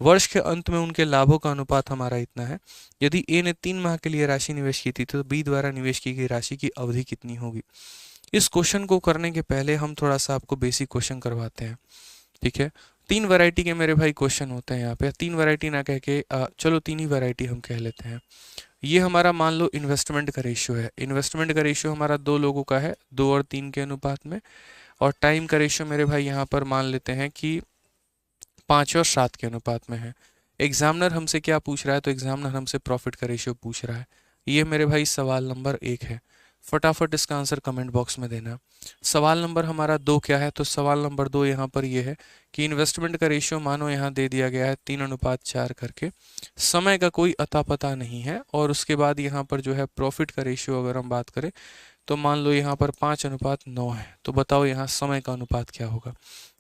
वर्ष के अंत में उनके लाभों का अनुपात हमारा इतना है। यदि ए ने 3 माह के लिए राशि निवेश की थी तो बी द्वारा निवेश की गई राशि की अवधि कितनी होगी। इस क्वेश्चन को करने के पहले हम थोड़ा सा आपको बेसिक क्वेश्चन करवाते हैं, ठीक है। 3 वैरायटी के मेरे भाई क्वेश्चन होते हैं यहाँ पे, 3 वैरायटी ना कह के चलो 3 ही वैरायटी हम कह लेते हैं। ये हमारा मान लो इन्वेस्टमेंट का रेशियो है। इन्वेस्टमेंट का रेशियो हमारा 2 लोगों का है, 2 और 3 के अनुपात में। और टाइम का रेशियो मेरे भाई यहाँ पर मान लेते हैं कि 5 और 7 के अनुपात में है। एग्जामिनर हमसे क्या पूछ रहा है, तो एग्जामिनर हमसे प्रॉफिट का रेशियो पूछ रहा है। ये मेरे भाई सवाल नंबर 1 है। फटाफट इसका आंसर कमेंट बॉक्स में देना। सवाल नंबर हमारा 2 क्या है, तो सवाल नंबर 2 यहाँ पर ये है कि इन्वेस्टमेंट का रेशियो मानो यहाँ दे दिया गया है 3:4 करके, समय का कोई अता पता नहीं है, और उसके बाद यहाँ पर जो है प्रॉफिट का रेशियो अगर हम बात करें तो मान लो यहाँ पर 5:9 है। तो बताओ यहाँ समय का अनुपात क्या होगा,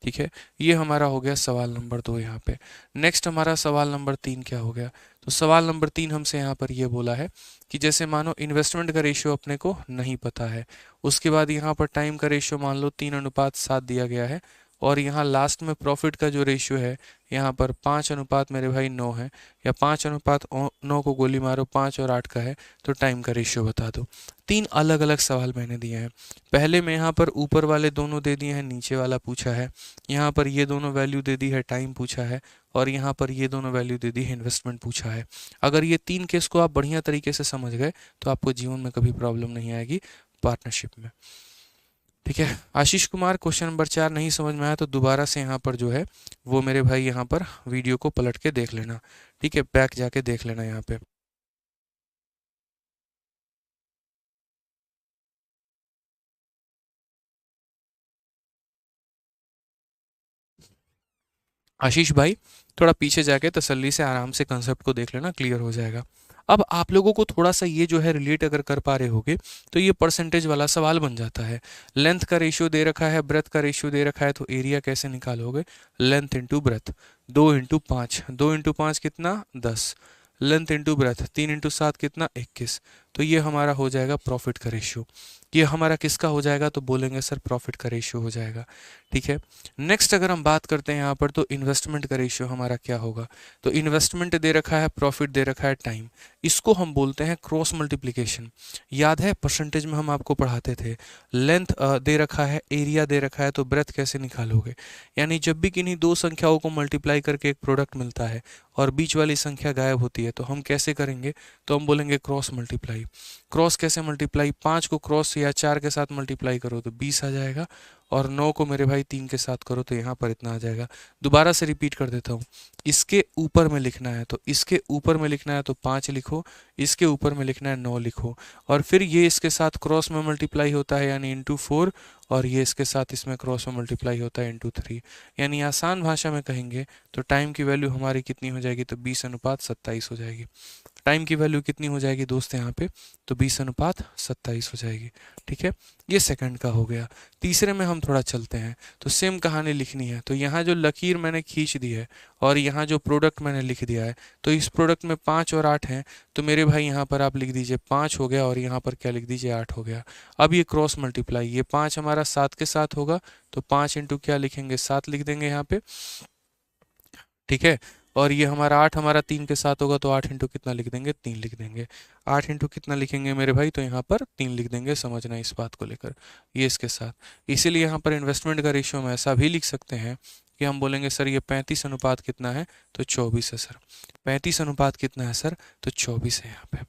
ठीक है। ये हमारा हो गया सवाल नंबर 2 यहाँ पे। नेक्स्ट हमारा सवाल नंबर 3 क्या हो गया, तो सवाल नंबर 3 हमसे यहाँ पर ये बोला है कि जैसे मानो इन्वेस्टमेंट का रेशियो अपने को नहीं पता है, उसके बाद यहाँ पर टाइम का रेशियो मान लो 3:7 दिया गया है, और यहाँ लास्ट में प्रॉफिट का जो रेशियो है यहाँ पर 5 मेरे भाई 9 है, या 5:9 को गोली मारो 5 और 8 का है, तो टाइम का रेशियो बता दो। 3 अलग अलग सवाल मैंने दिए हैं। पहले में यहाँ पर ऊपर वाले दोनों दे दिए हैं, नीचे वाला पूछा है। यहाँ पर ये दोनों वैल्यू दे दी है, टाइम पूछा है, और यहाँ पर ये दोनों वैल्यू दे दी है, इन्वेस्टमेंट पूछा है। अगर ये 3 केस को आप बढ़िया तरीके से समझ गए तो आपको जीवन में कभी प्रॉब्लम नहीं आएगी पार्टनरशिप में, ठीक है। आशीष कुमार क्वेश्चन नंबर 4 नहीं समझ में आया तो दोबारा से यहाँ पर जो है वो मेरे भाई यहाँ पर वीडियो को पलट के देख लेना, ठीक है, बैक जाके देख लेना यहाँ पे। आशीष भाई थोड़ा पीछे जाके तसल्ली से आराम से कंसेप्ट को देख लेना, क्लियर हो जाएगा। अब आप लोगों को थोड़ा सा ये जो है रिलेट अगर कर पा रहे होगे तो ये परसेंटेज वाला सवाल बन जाता है। लेंथ का रेशियो दे रखा है, ब्रेथ का रेशियो दे रखा है, तो एरिया कैसे निकालोगे, length into breadth, 2 into 5, 2 into 5 कितना 10, लेंथ इंटू ब्रेथ 3 इंटू 7 कितना 21, तो ये हमारा हो जाएगा प्रॉफिट का रेशियो। ये हमारा किसका हो जाएगा, तो बोलेंगे सर प्रॉफिट का रेशियो हो जाएगा, ठीक है। नेक्स्ट अगर हम बात करते हैं यहाँ पर तो इन्वेस्टमेंट का रेशियो हमारा क्या होगा, तो इन्वेस्टमेंट दे रखा है, प्रॉफिट दे रखा है, टाइम, इसको हम बोलते हैं क्रॉस मल्टीप्लिकेशन। याद है परसेंटेज में हम आपको पढ़ाते थे, लेंथ दे रखा है, एरिया दे रखा है, तो ब्रेथ कैसे निकालोगे, यानी जब भी किन्हीं दो संख्याओं को मल्टीप्लाई करके एक प्रोडक्ट मिलता है और बीच वाली संख्या गायब होती है तो हम कैसे करेंगे, तो हम बोलेंगे क्रॉस मल्टीप्लाई। क्रॉस कैसे मल्टीप्लाई, 5 को क्रॉस या 4 के साथ मल्टीप्लाई करो तो 20 आ जाएगा, और 9 को मेरे भाई 3 के साथ करो तो यहाँ पर इतना आ जाएगा। दोबारा से रिपीट कर देता हूँ, इसके ऊपर में लिखना है तो इसके ऊपर में लिखना है तो 5 लिखो, इसके ऊपर में लिखना है 9 लिखो, और फिर ये इसके साथ क्रॉस में मल्टीप्लाई होता है यानी इंटू 4, और ये इसके साथ इसमें क्रॉस में मल्टीप्लाई होता है इंटू 3। यानी आसान भाषा में कहेंगे तो टाइम की वैल्यू हमारी कितनी हो जाएगी, तो 20:27 हो जाएगी। टाइम की वैल्यू कितनी हो जाएगी दोस्त यहाँ पे, तो 20:27 हो जाएगी, ठीक है। ये सेकंड का हो गया। तीसरे में हम थोड़ा चलते हैं, तो सेम कहानी लिखनी है, तो यहाँ जो लकीर मैंने खींच दी है और यहाँ जो प्रोडक्ट मैंने लिख दिया है, तो इस प्रोडक्ट में 5 और 8 हैं, तो मेरे भाई यहाँ पर आप लिख दीजिए 5 हो गया, और यहाँ पर क्या लिख दीजिए 8 हो गया। अब ये क्रॉस मल्टीप्लाई, ये 5 हमारा 7 के साथ होगा, तो 5 इंटू क्या लिखेंगे 7 लिख देंगे यहाँ पे, ठीक है। और ये हमारा 8 हमारा 3 के साथ होगा, तो 8 इंटू कितना लिख देंगे, 3 लिख देंगे। 8 इंटू कितना लिखेंगे मेरे भाई, तो यहाँ पर 3 लिख देंगे, समझना इस बात को लेकर, ये इसके साथ। इसीलिए यहाँ पर इन्वेस्टमेंट का रेशियो हम ऐसा भी लिख सकते हैं कि हम बोलेंगे सर ये 35 अनुपात कितना है, तो 24 है सर। 35 अनुपात कितना है सर, तो 24 है यहाँ पे।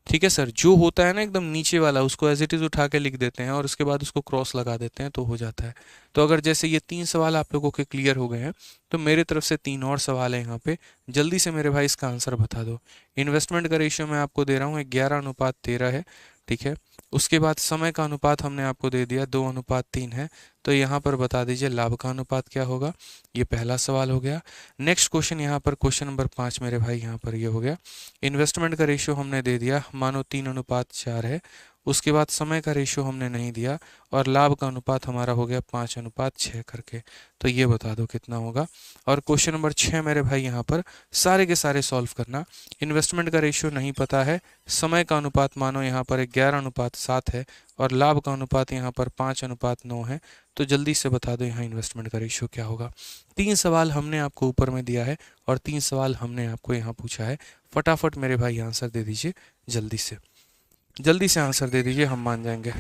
ठीक है सर, जो होता है ना एकदम नीचे वाला, उसको एज इट इज़ उठा के लिख देते हैं और उसके बाद उसको क्रॉस लगा देते हैं, तो हो जाता है। तो अगर जैसे ये 3 सवाल आप लोगों के क्लियर हो गए हैं, तो मेरे तरफ से 3 और सवाल है यहाँ पे, जल्दी से मेरे भाई इसका आंसर बता दो। इन्वेस्टमेंट का रेशियो मैं आपको दे रहा हूँ 11:13 है, ठीक है। उसके बाद समय का अनुपात हमने आपको दे दिया 2:3 है, तो यहाँ पर बता दीजिए लाभ का अनुपात क्या होगा। ये पहला सवाल हो गया। नेक्स्ट क्वेश्चन यहाँ पर क्वेश्चन नंबर 5 मेरे भाई, यहाँ पर ये हो गया। इन्वेस्टमेंट का रेशियो हमने दे दिया, मानो 3:4 है। उसके बाद समय का रेशियो हमने नहीं दिया, और लाभ का अनुपात हमारा हो गया 5:6 करके। तो ये बता दो कितना होगा। और क्वेश्चन नंबर 6 मेरे भाई, यहाँ पर सारे के सारे सॉल्व करना। इन्वेस्टमेंट का रेशियो नहीं पता है, समय का अनुपात मानो यहाँ पर 11:7 है, और लाभ का अनुपात यहाँ पर 5:9 है। तो जल्दी से बता दो यहाँ इन्वेस्टमेंट का रेशियो क्या होगा। 3 सवाल हमने आपको ऊपर में दिया है और 3 सवाल हमने आपको यहाँ पूछा है। फटाफट मेरे भाई आंसर दे दीजिए, जल्दी से आंसर दे दीजिए, हम मान जाएंगे।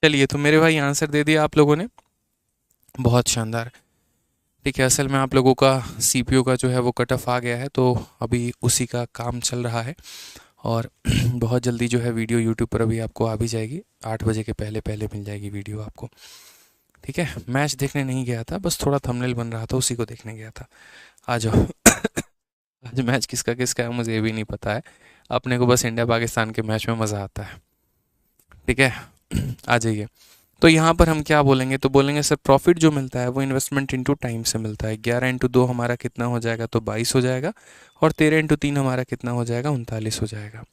चलिए, तो मेरे भाई आंसर दे दिया आप लोगों ने, बहुत शानदार। ठीक है, असल में आप लोगों का सीपीयू का जो है वो कट ऑफ आ गया है, तो अभी उसी का काम चल रहा है। और बहुत जल्दी जो है वीडियो यूट्यूब पर अभी आपको आ भी जाएगी, 8 बजे के पहले पहले मिल जाएगी वीडियो आपको। ठीक है, मैच देखने नहीं गया था, बस थोड़ा थंबनेल बन रहा था, उसी को देखने गया था। आ जाओ। आज मैच किसका किसका है मुझे ये भी नहीं पता है, अपने को बस इंडिया पाकिस्तान के मैच में मज़ा आता है। ठीक है, आ जाइए। तो यहाँ पर हम क्या बोलेंगे, तो बोलेंगे सर प्रॉफिट जो मिलता है वो इन्वेस्टमेंट इंटू टाइम से मिलता है। 11 इंटू 2 हमारा कितना हो जाएगा, तो 22 हो जाएगा, और 13 इंटू 3 हमारा कितना हो जाएगा, 39 हो जाएगा।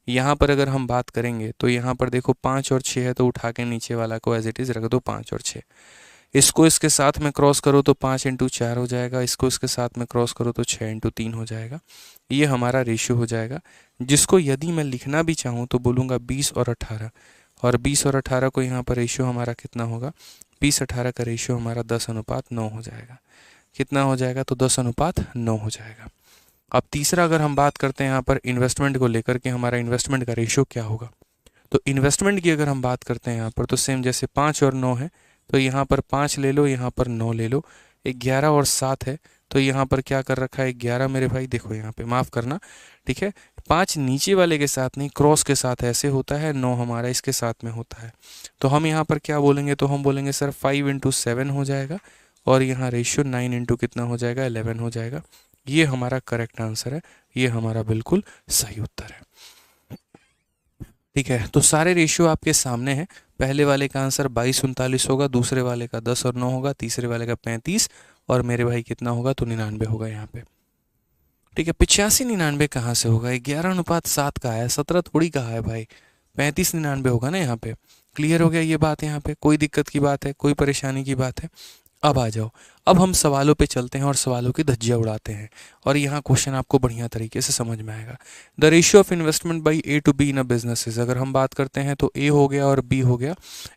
यहाँ पर अगर हम बात करेंगे तो यहाँ पर देखो 5 और 6 है, तो उठा के नीचे वाला को एज इट इज़ रख दो 5 और 6। इसको इसके साथ में क्रॉस करो तो 5 इंटू 4 हो जाएगा, इसको इसके साथ में क्रॉस करो तो 6 इंटू 3 हो जाएगा। ये हमारा रेशियो हो जाएगा, जिसको यदि मैं लिखना भी चाहूँ तो बोलूँगा 20 और 18, और 20 और 18 को यहाँ पर रेशियो हमारा कितना होगा, 20-18 का रेशियो हमारा 10:9 हो जाएगा। कितना हो जाएगा, तो 10:9 हो जाएगा। अब तीसरा अगर हम बात करते हैं यहाँ पर इन्वेस्टमेंट को लेकर के, हमारा इन्वेस्टमेंट का रेशियो क्या होगा, तो इन्वेस्टमेंट की अगर हम बात करते हैं यहाँ पर, तो सेम जैसे 5 और 9 है, तो यहाँ पर 5 ले लो, यहाँ पर 9 ले लो। 11 और 7 है, तो यहाँ पर क्या कर रखा है, 11 मेरे भाई, देखो यहाँ पे माफ़ करना, ठीक है, 5 नीचे वाले के साथ नहीं, क्रॉस के साथ ऐसे होता है, 9 हमारा इसके साथ में होता है। तो हम यहाँ पर क्या बोलेंगे, तो हम बोलेंगे सर 5 इंटू 7 हो जाएगा, और यहाँ रेशियो 9 इंटू कितना हो जाएगा, 11 हो जाएगा। ये हमारा करेक्ट आंसर है, ये हमारा बिल्कुल सही उत्तर है। ठीक है, तो सारे रेशियो आपके सामने हैं। पहले वाले का आंसर 22-39 होगा, दूसरे वाले का 10 और 9 होगा, तीसरे वाले का 35, और मेरे भाई कितना होगा, तो 99 होगा यहाँ पे। ठीक है, 85-99 कहाँ से होगा, 11:7 का है, 17 थोड़ी कहा है भाई, 35-99 होगा ना यहाँ पे। क्लियर हो गया ये बात, यहाँ पे कोई दिक्कत की बात है, कोई परेशानी की बात है। अब आ जाओ, अब हम सवालों पे चलते हैं और सवालों की धज्जियाँ उड़ाते हैं, और यहाँ क्वेश्चन आपको बढ़िया तरीके से समझ में आएगा। The ratio of investment by A to B in a business, अगर हम बात करते हैं तो ए हो गया और बी हो गया,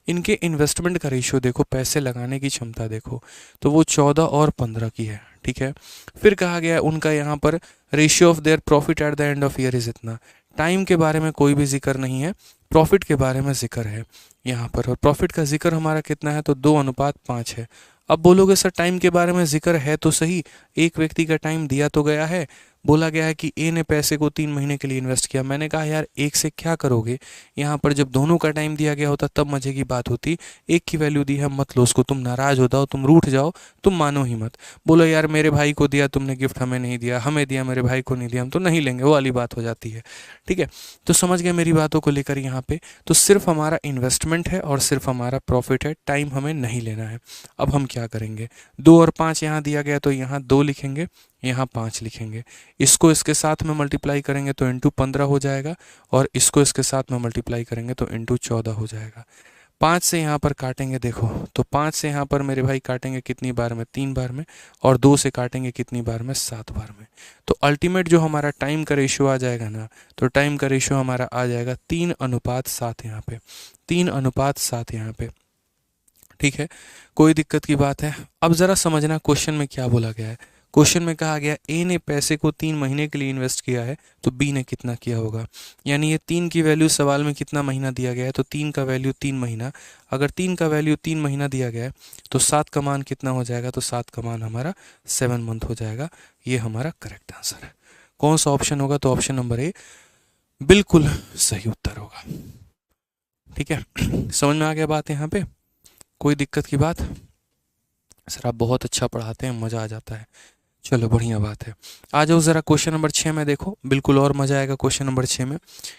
इनके इन्वेस्टमेंट का रेशियो देखो, पैसे लगाने की क्षमता देखो, तो वो 14 और 15 की है। ठीक है, फिर कहा गया उनका यहाँ पर ratio of their profit at the end of year is इतना। टाइम के बारे में कोई भी जिक्र नहीं है, प्रॉफिट के बारे में जिक्र है यहाँ पर, और प्रॉफिट का जिक्र हमारा कितना है, तो 2:5 है। अब बोलोगे सर टाइम के बारे में जिक्र है तो सही, एक व्यक्ति का टाइम दिया तो गया है, बोला गया है कि ए ने पैसे को 3 महीने के लिए इन्वेस्ट किया। मैंने कहा यार एक से क्या करोगे, यहाँ पर जब दोनों का टाइम दिया गया होता तब मजे की बात होती। एक की वैल्यू दी है, मत लो उसको, तुम नाराज हो जाओ, तुम रूठ जाओ, तुम मानो ही मत। बोलो यार मेरे भाई को दिया तुमने गिफ्ट, हमें नहीं दिया, हमें दिया मेरे भाई को नहीं दिया, हम तो नहीं लेंगे, वो वाली बात हो जाती है। ठीक है, तो समझ गए मेरी बातों को लेकर यहाँ पे। तो सिर्फ हमारा इन्वेस्टमेंट है और सिर्फ हमारा प्रॉफिट है, टाइम हमें नहीं लेना है। अब हम क्या करेंगे, 2 और 5 यहाँ दिया गया, तो यहाँ 2 लिखेंगे, यहाँ 5 लिखेंगे, इसको इसके साथ में मल्टीप्लाई करेंगे तो इंटू 15 हो जाएगा, और इसको इसके साथ में मल्टीप्लाई करेंगे तो इंटू 14 हो जाएगा। 5 से यहाँ पर काटेंगे, देखो तो 5 से यहाँ पर मेरे भाई काटेंगे कितनी बार में, 3 बार में, और 2 से काटेंगे कितनी बार में, 7 बार में। तो अल्टीमेट जो हमारा टाइम का रेशियो आ जाएगा ना, तो टाइम का रेशियो हमारा आ जाएगा 3:7 यहाँ पे, 3:7 यहाँ पे। ठीक है, कोई दिक्कत की बात है। अब ज़रा समझना क्वेश्चन में क्या बोला गया है। क्वेश्चन में कहा गया ए ने पैसे को 3 महीने के लिए इन्वेस्ट किया है, तो बी ने कितना किया होगा। यानी ये 3 की वैल्यू सवाल में कितना महीना दिया गया है, तो 3 का वैल्यू 3 महीना। अगर 3 का वैल्यू 3 महीना दिया गया है तो 7 का मान कितना हो जाएगा, तो 7 का मान हमारा 7 मंथ हो जाएगा। ये हमारा करेक्ट आंसर है। कौन सा ऑप्शन होगा, तो ऑप्शन नंबर ए बिल्कुल सही उत्तर होगा। ठीक है, समझ में आ गया बात यहाँ पे, कोई दिक्कत की बात। सर आप बहुत अच्छा पढ़ाते हैं, मज़ा आ जाता है। चलो बढ़िया बात है। आ जाओ ज़रा क्वेश्चन नंबर 6 में, देखो बिल्कुल और मज़ा आएगा। क्वेश्चन नंबर 6 में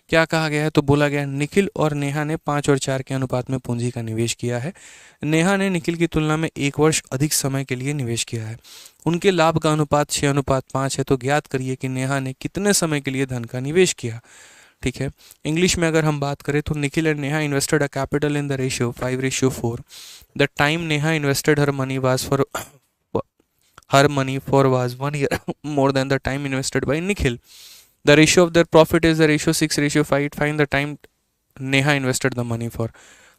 क्या कहा गया है, तो बोला गया निखिल और नेहा ने 5 और 4 के अनुपात में पूंजी का निवेश किया है। नेहा ने निखिल की तुलना में 1 वर्ष अधिक समय के लिए निवेश किया है। उनके लाभ का अनुपात 6:5 है, तो ज्ञात करिए कि नेहा ने कितने समय के लिए धन का निवेश किया। ठीक है, इंग्लिश में अगर हम बात करें तो Nikhil and Neha invested a capital in the ratio 5:4। The time Neha invested her money was 1 year more than the time invested by Nikhil. The ratio of their profit is the ratio 6:5. Find the time Neha invested the money for.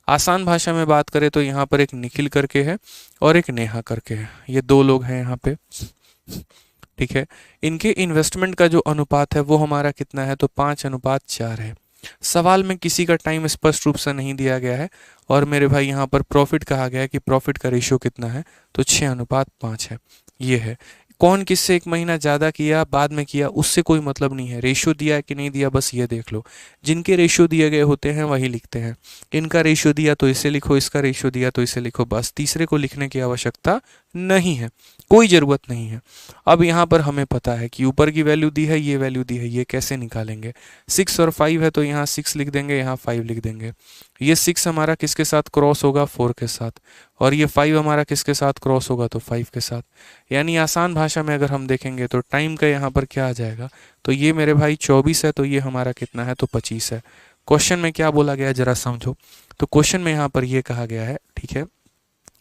आसान भाषा में बात करें तो यहाँ पर एक निखिल करके है और एक नेहा करके है, ये 2 लोग हैं यहाँ पे। ठीक है, इनके इन्वेस्टमेंट का जो अनुपात है वो हमारा कितना है, तो 5:4 है। सवाल में किसी का टाइम स्पष्ट रूप से नहीं दिया गया है, और मेरे भाई यहाँ पर प्रॉफिट कहा गया है कि प्रॉफिट का रेशियो कितना है, तो 6:5 है। ये है, कौन किससे 1 महीना ज़्यादा किया बाद में किया उससे कोई मतलब नहीं है, रेशियो दिया है कि नहीं दिया बस ये देख लो। जिनके रेशियो दिए गए होते हैं वही लिखते हैं। इनका रेशियो दिया तो इसे लिखो, इसका रेशियो दिया तो इसे लिखो, बस तीसरे को लिखने की आवश्यकता नहीं है, कोई ज़रूरत नहीं है। अब यहाँ पर हमें पता है कि ऊपर की वैल्यू दी है, ये वैल्यू दी है, ये कैसे निकालेंगे? 6 और 5 है तो यहाँ 6 लिख देंगे, यहाँ 5 लिख देंगे। ये 6 हमारा किसके साथ क्रॉस होगा? 4 के साथ। और ये 5 हमारा किसके साथ क्रॉस होगा? तो 5 के साथ। यानी आसान भाषा में अगर हम देखेंगे तो टाइम का यहाँ पर क्या आ जाएगा? तो ये मेरे भाई 24 है, तो ये हमारा कितना है? तो 25 है। क्वेश्चन में क्या बोला गया है जरा समझो। तो क्वेश्चन में यहाँ पर ये कहा गया है, ठीक है,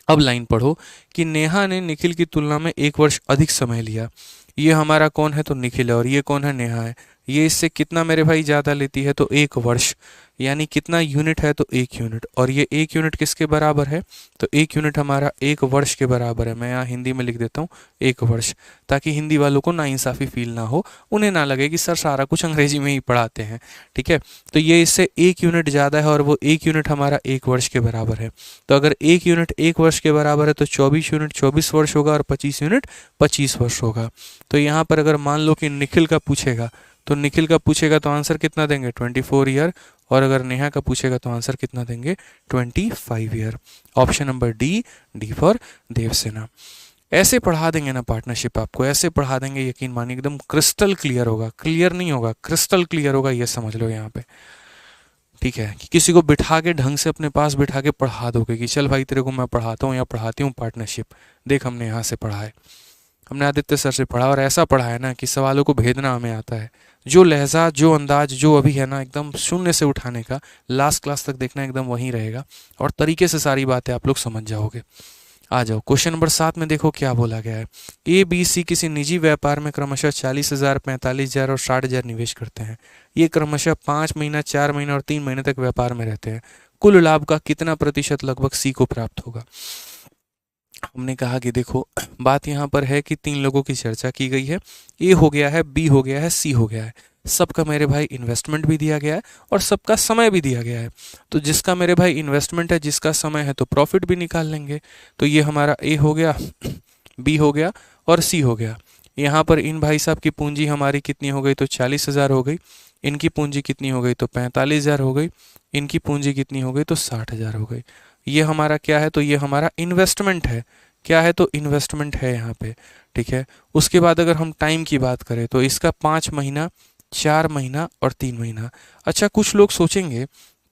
अब लाइन पढ़ो कि नेहा ने निखिल की तुलना में 1 वर्ष अधिक समय लिया। ये हमारा कौन है? तो निखिल है। और ये कौन है? नेहा है। ये इससे कितना मेरे भाई ज़्यादा लेती है? तो 1 वर्ष। यानी कितना यूनिट है? तो 1 यूनिट। और ये 1 यूनिट किसके बराबर है? तो 1 यूनिट हमारा 1 वर्ष के बराबर है। मैं यहाँ हिंदी में लिख देता हूँ 1 वर्ष, ताकि हिंदी वालों को नाइंसाफ़ी फील ना हो, उन्हें ना लगे कि सर सारा कुछ अंग्रेजी में ही पढ़ाते हैं। ठीक है, तो ये इससे 1 यूनिट ज़्यादा है और वो 1 यूनिट हमारा 1 वर्ष के बराबर है। तो अगर 1 यूनिट 1 वर्ष के बराबर है तो 24 यूनिट 24 वर्ष होगा और 25 यूनिट 25 वर्ष होगा। तो यहाँ पर अगर मान लो कि निखिल का पूछेगा, तो निखिल का पूछेगा तो आंसर कितना देंगे? 24 ईयर। और अगर नेहा का पूछेगा तो आंसर कितना देंगे? 25 year. Option number D, D for Devasena. ऐसे पढ़ा देंगे ना पार्टनरशिप, आपको ऐसे पढ़ा देंगे, यकीन मानिए एकदम क्रिस्टल क्लियर होगा। क्लियर नहीं होगा, क्रिस्टल क्लियर होगा, ये समझ लो यहाँ पे। ठीक है, कि किसी को बिठा के ढंग से अपने पास बिठा के पढ़ा दोगे कि चल भाई तेरे को मैं पढ़ाता हूँ या पढ़ाती हूँ पार्टनरशिप, देख हमने यहाँ से पढ़ा है, हमने आदित्य सर से पढ़ा और ऐसा पढ़ा है ना कि सवालों को भेदना हमें आता है। जो लहजा, जो अंदाज, जो अभी है ना एकदम शून्य से उठाने का, लास्ट क्लास तक देखना एकदम वहीं रहेगा और तरीके से सारी बातें आप लोग समझ जाओगे। आ जाओ क्वेश्चन नंबर 7 में, देखो क्या बोला गया है। ए बी सी किसी निजी व्यापार में क्रमशः 40,000, 45,000 और 60,000 निवेश करते हैं। ये क्रमशः 5 महीना, 4 महीना और 3 महीने तक व्यापार में रहते हैं। कुल लाभ का कितना प्रतिशत लगभग सी को प्राप्त होगा? हमने कहा कि देखो बात यहाँ पर है कि 3 लोगों की चर्चा की गई है। ए हो गया है, बी हो गया है, सी हो गया है। सबका मेरे भाई इन्वेस्टमेंट भी दिया गया है और सबका समय भी दिया गया है। तो जिसका मेरे भाई इन्वेस्टमेंट है, जिसका समय है, तो प्रॉफिट भी निकाल लेंगे। तो ये हमारा ए हो गया, बी हो गया और सी हो गया। यहाँ पर इन भाई साहब की पूंजी हमारी कितनी हो गई? तो 40,000 हो गई। इनकी पूंजी कितनी हो गई? तो 45,000 हो गई। इनकी पूंजी कितनी हो गई? तो 60,000 हो गई। ये हमारा क्या है? तो ये हमारा इन्वेस्टमेंट है। क्या है? तो इन्वेस्टमेंट है यहाँ पे। ठीक है, उसके बाद अगर हम टाइम की बात करें तो इसका 5 महीना, 4 महीना और 3 महीना। अच्छा, कुछ लोग सोचेंगे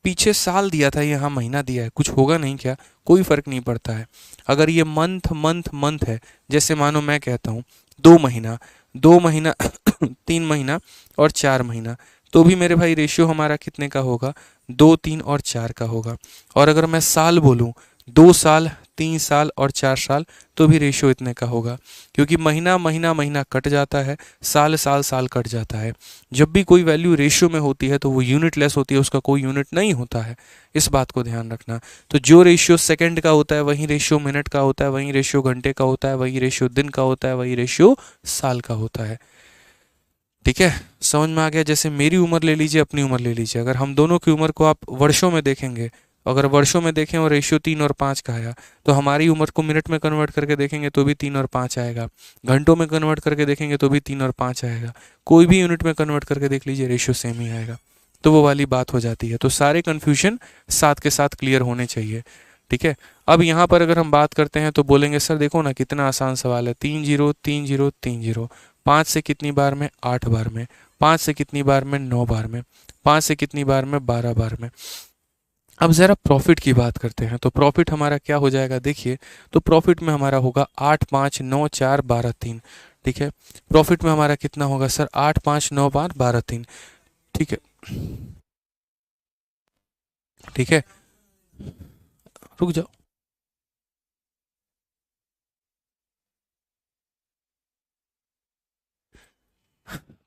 पीछे साल दिया था, यहाँ महीना दिया है, कुछ होगा नहीं क्या? कोई फर्क नहीं पड़ता है। अगर ये मंथ मंथ मंथ है, जैसे मानो मैं कहता हूँ 2 महीना, 2 महीना 3 महीना और 4 महीना, तो भी मेरे भाई रेशियो हमारा कितने का होगा? 2, 3 और 4 का होगा। और अगर मैं साल बोलूँ, 2 साल, 3 साल और 4 साल, तो भी रेशियो इतने का होगा। क्योंकि महीना महीना महीना कट जाता है, साल साल साल कट जाता है। जब भी कोई वैल्यू रेशियो में होती है तो वो यूनिट लेस होती है, उसका कोई यूनिट नहीं होता है। इस बात को ध्यान रखना। तो जो रेशियो सेकंड का होता है वही रेशियो मिनट का होता है, वही रेशियो घंटे का होता है, वही रेशियो दिन का होता है, वही रेशियो साल का होता है। ठीक है, समझ में आ गया? जैसे मेरी उम्र ले लीजिए, अपनी उम्र ले लीजिए, अगर हम दोनों की उम्र को आप वर्षों में देखेंगे, अगर वर्षों में देखें और रेशियो 3 और 5 का आया, तो हमारी उम्र को मिनट में कन्वर्ट करके देखेंगे तो भी 3 और 5 आएगा। घंटों में कन्वर्ट करके देखेंगे तो भी 3 और 5 आएगा। कोई भी यूनिट में कन्वर्ट करके देख लीजिए, रेशियो सेम ही आएगा। तो वो वाली बात हो जाती है। तो सारे कन्फ्यूजन साथ के साथ क्लियर होने चाहिए। ठीक है, अब यहाँ पर अगर हम बात करते हैं तो बोलेंगे सर देखो ना कितना आसान सवाल है। 3 0 3 0 3 0, 5 से कितनी बार में? 8 बार में। 5 से कितनी बार में? 9 बार में। 5 से कितनी बार में? 12 बार में। अब ज़रा प्रॉफिट की बात करते हैं। तो प्रॉफिट हमारा क्या हो जाएगा? देखिए, तो प्रॉफिट में हमारा होगा 8 5 9 4 12 3। ठीक है, प्रॉफिट में हमारा कितना होगा सर? 8 5 9 5 12 3। ठीक है, ठीक है, रुक जाओ।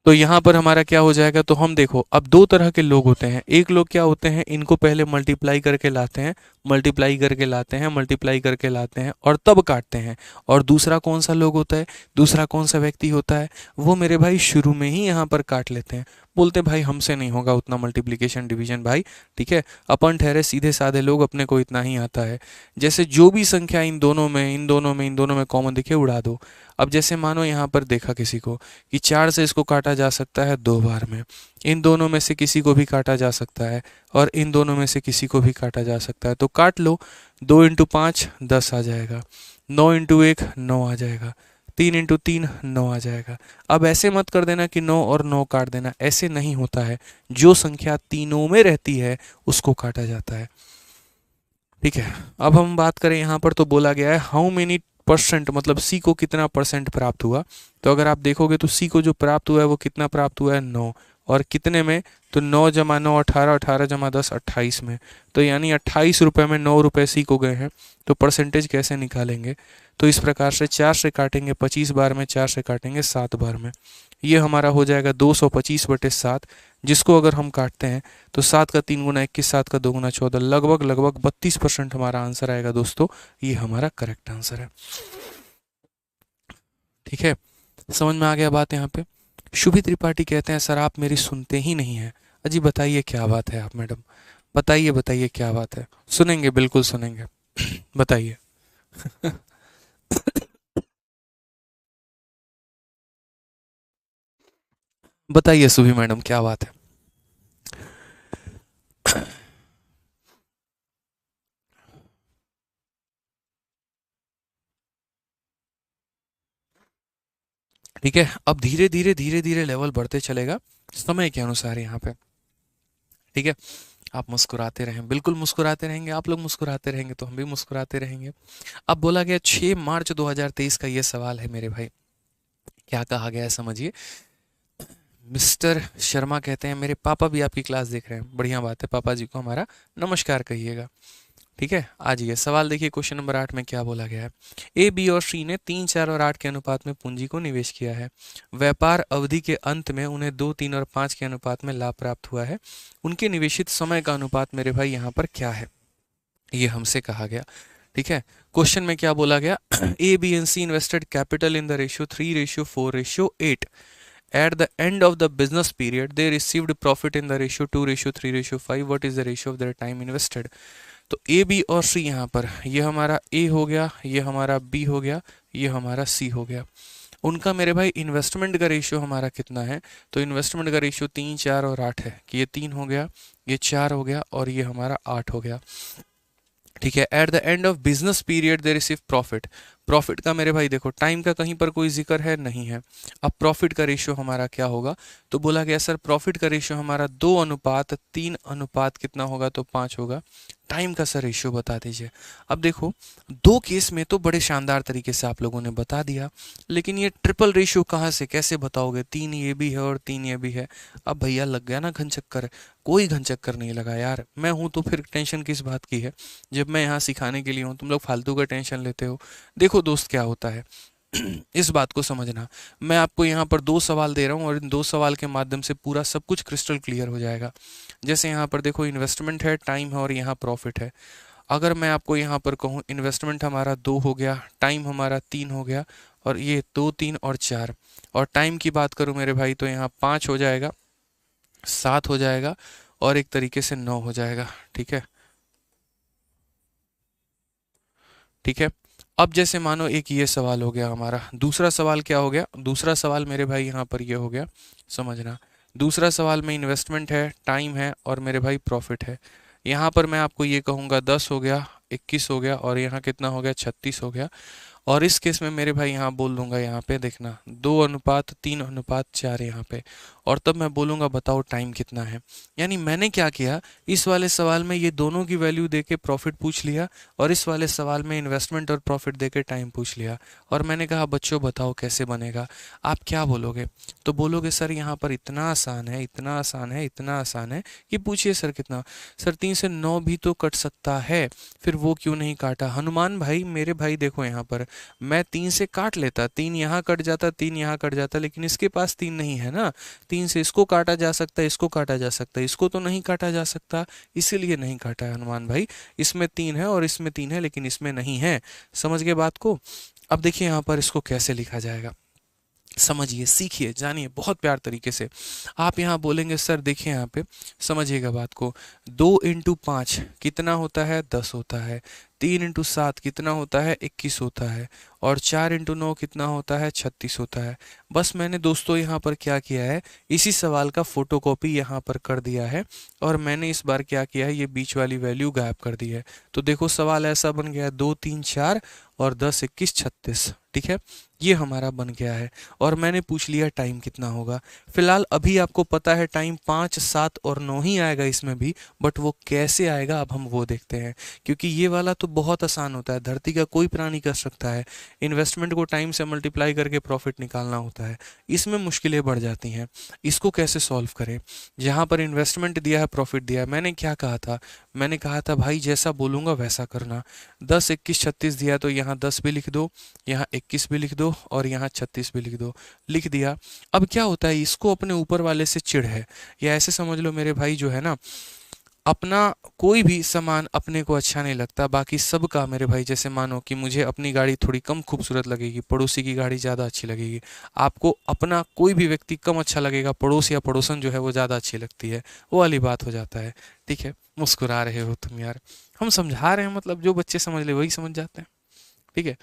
तो यहाँ पर हमारा क्या हो जाएगा? तो हम देखो, अब 2 तरह के लोग होते हैं। एक लोग क्या होते हैं, इनको पहले मल्टीप्लाई करके लाते हैं, मल्टीप्लाई करके लाते हैं, मल्टीप्लाई करके लाते हैं और तब काटते हैं। और दूसरा कौन सा लोग होता है, दूसरा कौन सा व्यक्ति होता है? वो मेरे भाई शुरू में ही यहाँ पर काट लेते हैं। बोलते भाई हमसे नहीं होगा उतना मल्टीप्लिकेशन डिवीजन भाई। ठीक है, अपन ठहरे सीधे साधे लोग, अपने को इतना ही आता है। जैसे जो भी संख्या इन दोनों में, इन दोनों में, इन दोनों में कॉमन दिखे, उड़ा दो। अब जैसे मानो यहाँ पर देखा किसी को कि 4 से इसको काटा जा सकता है 2 बार में, इन दोनों में से किसी को भी काटा जा सकता है और इन दोनों में से किसी को भी काटा जा सकता है, तो काट लो। 2 × 5 10 आ जाएगा। 9 × 1 9 आ जाएगा, 3 × 3 9 आ जाएगा। अब ऐसे मत कर देना कि 9 और 9 काट देना, ऐसे नहीं होता है। जो संख्या तीनों में रहती है उसको काटा जाता है। ठीक है, अब हम बात करें यहाँ पर, तो बोला गया है हाउ मेनी परसेंट, मतलब सी को कितना परसेंट प्राप्त हुआ। तो अगर आप देखोगे तो सी को जो प्राप्त हुआ है वो कितना प्राप्त हुआ है, 9। और कितने में, तो 9 × 9 18, 18 × 10 28 में। तो यानी 28 रुपये में 9 रुपये सी को गए हैं। तो परसेंटेज कैसे निकालेंगे, तो इस प्रकार से 4 से काटेंगे 25 बार में, 4 से काटेंगे 7 बार में। ये हमारा हो जाएगा 225/7, जिसको अगर हम काटते हैं तो 7 का 3 × 21, 7 का 2 × 14, लगभग लगभग 32% हमारा आंसर आएगा दोस्तों। ये हमारा करेक्ट आंसर है। ठीक है, समझ में आ गया बात यहाँ पे। शुभी त्रिपाठी कहते हैं सर आप मेरी सुनते ही नहीं हैं। अजी बताइए क्या बात है आप मैडम, बताइए बताइए क्या बात है। सुनेंगे, बिल्कुल सुनेंगे। बताइए। बताइए सुभी मैडम क्या बात है। ठीक है, अब धीरे धीरे धीरे धीरे लेवल बढ़ते चलेगा समय के अनुसार यहाँ पे। ठीक है, आप मुस्कुराते रहें, बिल्कुल मुस्कुराते रहेंगे, आप लोग मुस्कुराते रहेंगे तो हम भी मुस्कुराते रहेंगे। अब बोला गया 6 मार्च 2023 का ये सवाल है मेरे भाई। क्या कहा गया है समझिए। मिस्टर शर्मा कहते हैं मेरे पापा भी आपकी क्लास देख रहे हैं, बढ़िया बात है, पापा जी को हमारा नमस्कार कहिएगा। ठीक है, आ जाइए सवाल देखिए। क्वेश्चन नंबर 8 में क्या बोला गया है। ए, बी और सी ने 3, 4 और 8 के अनुपात में पूंजी को निवेश किया है। व्यापार अवधि के अंत में उन्हें 2, 3 और 5 के अनुपात में लाभ प्राप्त हुआ है। उनके निवेशित समय का अनुपात मेरे भाई यहाँ पर क्या है, ये हमसे कहा गया। ठीक है, क्वेश्चन में क्या बोला गया, A, B and C invested capital in the ratio 3:4:8। At the end of the business period, they received profit in the ratio 2:3:5. What is the ratio of their time invested? तो ए, बी और सी यहाँ पर, ये हमारा ए हो गया, ये हमारा बी हो गया, ये हमारा सी हो गया। उनका मेरे भाई इन्वेस्टमेंट का रेशियो हमारा कितना है, तो इन्वेस्टमेंट का रेशियो 3, 4 और 8 है कि ये 3 हो गया, ये 4 हो गया और ये हमारा 8 हो गया। ठीक है, eight the end of business period they receive profit. Profit का मेरे भाई देखो टाइम का कहीं पर कोई जिक्र है नहीं है। अब प्रॉफिट का रेशियो हमारा क्या होगा, तो बोला गया सर प्रॉफिट का रेशियो हमारा 2:3 अनुपात कितना होगा, तो 5 होगा। टाइम का सर रेशियो बता दीजिए। अब देखो दो केस में तो बड़े शानदार तरीके से आप लोगों ने बता दिया, लेकिन ये ट्रिपल रेशियो कहाँ से कैसे बताओगे, 3 ये भी है और 3 ये भी है। अब भैया लग गया ना घन चक्कर, कोई घन चक्कर नहीं लगा यार, मैं हूं तो फिर टेंशन किस बात की है, जब मैं यहाँ सिखाने के लिए हूँ, तुम लोग फालतू का टेंशन लेते हो। देखो दोस्त क्या होता है, इस बात को समझना। मैं आपको यहाँ पर 2 सवाल दे रहा हूँ और इन 2 सवाल के माध्यम से पूरा सब कुछ क्रिस्टल क्लियर हो जाएगा। जैसे यहाँ पर देखो इन्वेस्टमेंट है, टाइम है और यहाँ प्रॉफिट है। अगर मैं आपको यहाँ पर कहूँ इन्वेस्टमेंट हमारा 2 हो गया, टाइम हमारा 3 हो गया, और ये 2, 3 और 4, और टाइम की बात करूँ मेरे भाई तो यहाँ 5 हो जाएगा, 7 हो जाएगा और एक तरीके से 9 हो जाएगा। ठीक है, ठीक है। अब जैसे मानो एक ये सवाल हो गया हमारा, दूसरा सवाल क्या हो गया, दूसरा सवाल मेरे भाई यहाँ पर ये हो गया, समझना। दूसरा सवाल में इन्वेस्टमेंट है, टाइम है और मेरे भाई प्रॉफिट है। यहाँ पर मैं आपको ये कहूँगा 10 हो गया, 21 हो गया और यहाँ कितना हो गया, 36 हो गया। और इस केस में मेरे भाई यहाँ बोल दूंगा, यहाँ पे देखना 2:3:4 यहाँ पे, और तब मैं बोलूँगा बताओ टाइम कितना है। यानी मैंने क्या किया, इस वाले सवाल में ये दोनों की वैल्यू देके प्रॉफिट पूछ लिया और इस वाले सवाल में इन्वेस्टमेंट और प्रॉफिट देके टाइम पूछ लिया, और मैंने कहा बच्चों बताओ कैसे बनेगा। आप क्या बोलोगे, तो बोलोगे सर यहाँ पर इतना आसान है, इतना आसान है, इतना आसान है कि पूछिए सर कितना। सर 3 से 9 भी तो कट सकता है, फिर वो क्यों नहीं काटा। हनुमान भाई मेरे भाई देखो यहाँ पर मैं 3 से काट लेता, 3 यहाँ कट जाता, 3 यहाँ कट जाता, लेकिन इसके पास 3 नहीं है ना। 3 से इसको काटा जा सकता है, इसको काटा जा सकता है, इसको तो नहीं काटा जा सकता, इसीलिए नहीं काटा है हनुमान भाई। इसमें 3 है और इसमें 3 है, लेकिन इसमें नहीं है। समझ गए बात को। अब देखिए यहाँ पर इसको कैसे लिखा जाएगा, समझिए, सीखिए, जानिए बहुत प्यार तरीके से। आप यहाँ बोलेंगे सर देखिए यहाँ पे समझिएगा बात को, 2 × 5 कितना होता है, 10 होता है। 3 × 7 कितना होता है, 21 होता है, और 4 × 9 कितना होता है, 36 होता है। बस मैंने दोस्तों यहाँ पर क्या किया है, इसी सवाल का फोटोकॉपी यहाँ पर कर दिया है, और मैंने इस बार क्या किया है, ये बीच वाली वैल्यू गायब कर दी है। तो देखो सवाल ऐसा बन गया, 2 3 4 और 10 21 36, ठीक है, ये हमारा बन गया है। और मैंने पूछ लिया टाइम कितना होगा। फिलहाल अभी आपको पता है टाइम 5 7 और 9 ही आएगा इसमें भी, बट वो कैसे आएगा अब हम वो देखते हैं, क्योंकि ये वाला तो बहुत आसान होता है, धरती का कोई प्राणी कर सकता है। इन्वेस्टमेंट को टाइम से मल्टीप्लाई करके प्रॉफिट निकालना होता है, इसमें मुश्किलें बढ़ जाती हैं। इसको कैसे सॉल्व करें? जहाँ पर इन्वेस्टमेंट दिया है, प्रॉफिट दिया है, मैंने क्या कहा था, मैंने कहा था भाई जैसा बोलूँगा वैसा करना। 10 21 36 दिया तो यहाँ 10 भी लिख दो, यहाँ 21 भी लिख दो, और यहाँ 36 भी लिख दो। लिख दिया। अब क्या होता है, इसको अपने ऊपर वाले से चिढ़ है, या ऐसे समझ लो मेरे भाई जो है ना, अपना कोई भी सामान अपने को अच्छा नहीं लगता, बाकी सबका मेरे भाई, जैसे मानो कि मुझे अपनी गाड़ी थोड़ी कम खूबसूरत लगेगी, पड़ोसी की गाड़ी ज़्यादा अच्छी लगेगी, आपको अपना कोई भी व्यक्ति कम अच्छा लगेगा, पड़ोस या पड़ोसन जो है वो ज़्यादा अच्छी लगती है, वो वाली बात हो जाता है। ठीक है, मुस्कुरा रहे हो तुम यार, हम समझा रहे हैं, मतलब जो बच्चे समझ ले वही समझ जाते हैं। ठीक है,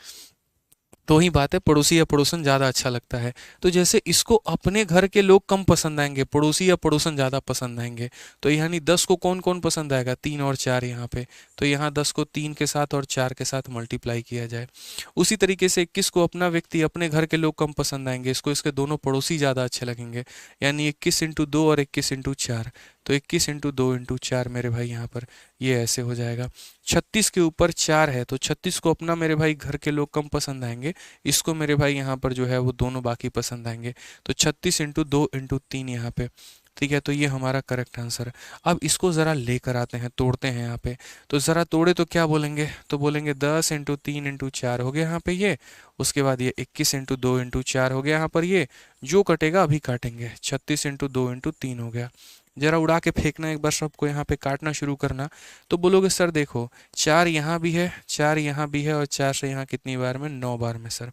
तो ही बात है, पड़ोसी या पड़ोसन ज़्यादा अच्छा लगता है। तो जैसे इसको अपने घर के लोग कम पसंद आएंगे, पड़ोसी या पड़ोसन ज़्यादा पसंद आएंगे, तो यानी 10 को कौन कौन पसंद आएगा, 3 और 4 यहाँ पे, तो यहाँ 10 को 3 के साथ और 4 के साथ मल्टीप्लाई किया जाए। उसी तरीके से 21 को अपना व्यक्ति, अपने घर के लोग कम पसंद आएंगे, इसको इसके दोनों पड़ोसी ज़्यादा अच्छे लगेंगे, यानी 21 × 2 और 21 × 4, तो 21 × 2 × 4 मेरे भाई यहाँ पर ये ऐसे हो जाएगा। 36 के ऊपर 4 है, तो 36 को अपना मेरे भाई घर के लोग कम पसंद आएंगे, इसको मेरे भाई यहाँ पर जो है वो दोनों बाकी पसंद आएंगे, तो 36 × 2 × 3 यहाँ पे। ठीक है, तो ये हमारा करेक्ट आंसर है। अब इसको ज़रा लेकर आते हैं, तोड़ते हैं यहाँ पे, तो ज़रा तोड़े तो क्या बोलेंगे, तो बोलेंगे 10 × 3 × 4 हो गया यहाँ पे ये, उसके बाद ये 21 × 2 × 4 हो गया यहाँ पर ये, जो कटेगा अभी काटेंगे, 36 × 2 × 3 हो गया। जरा उड़ा के फेंकना एक बार सबको, यहाँ पे काटना शुरू करना, तो बोलोगे सर देखो 4 यहाँ भी है, 4 यहाँ भी है, और 4 से यहाँ कितनी बार में, 9 बार में सर।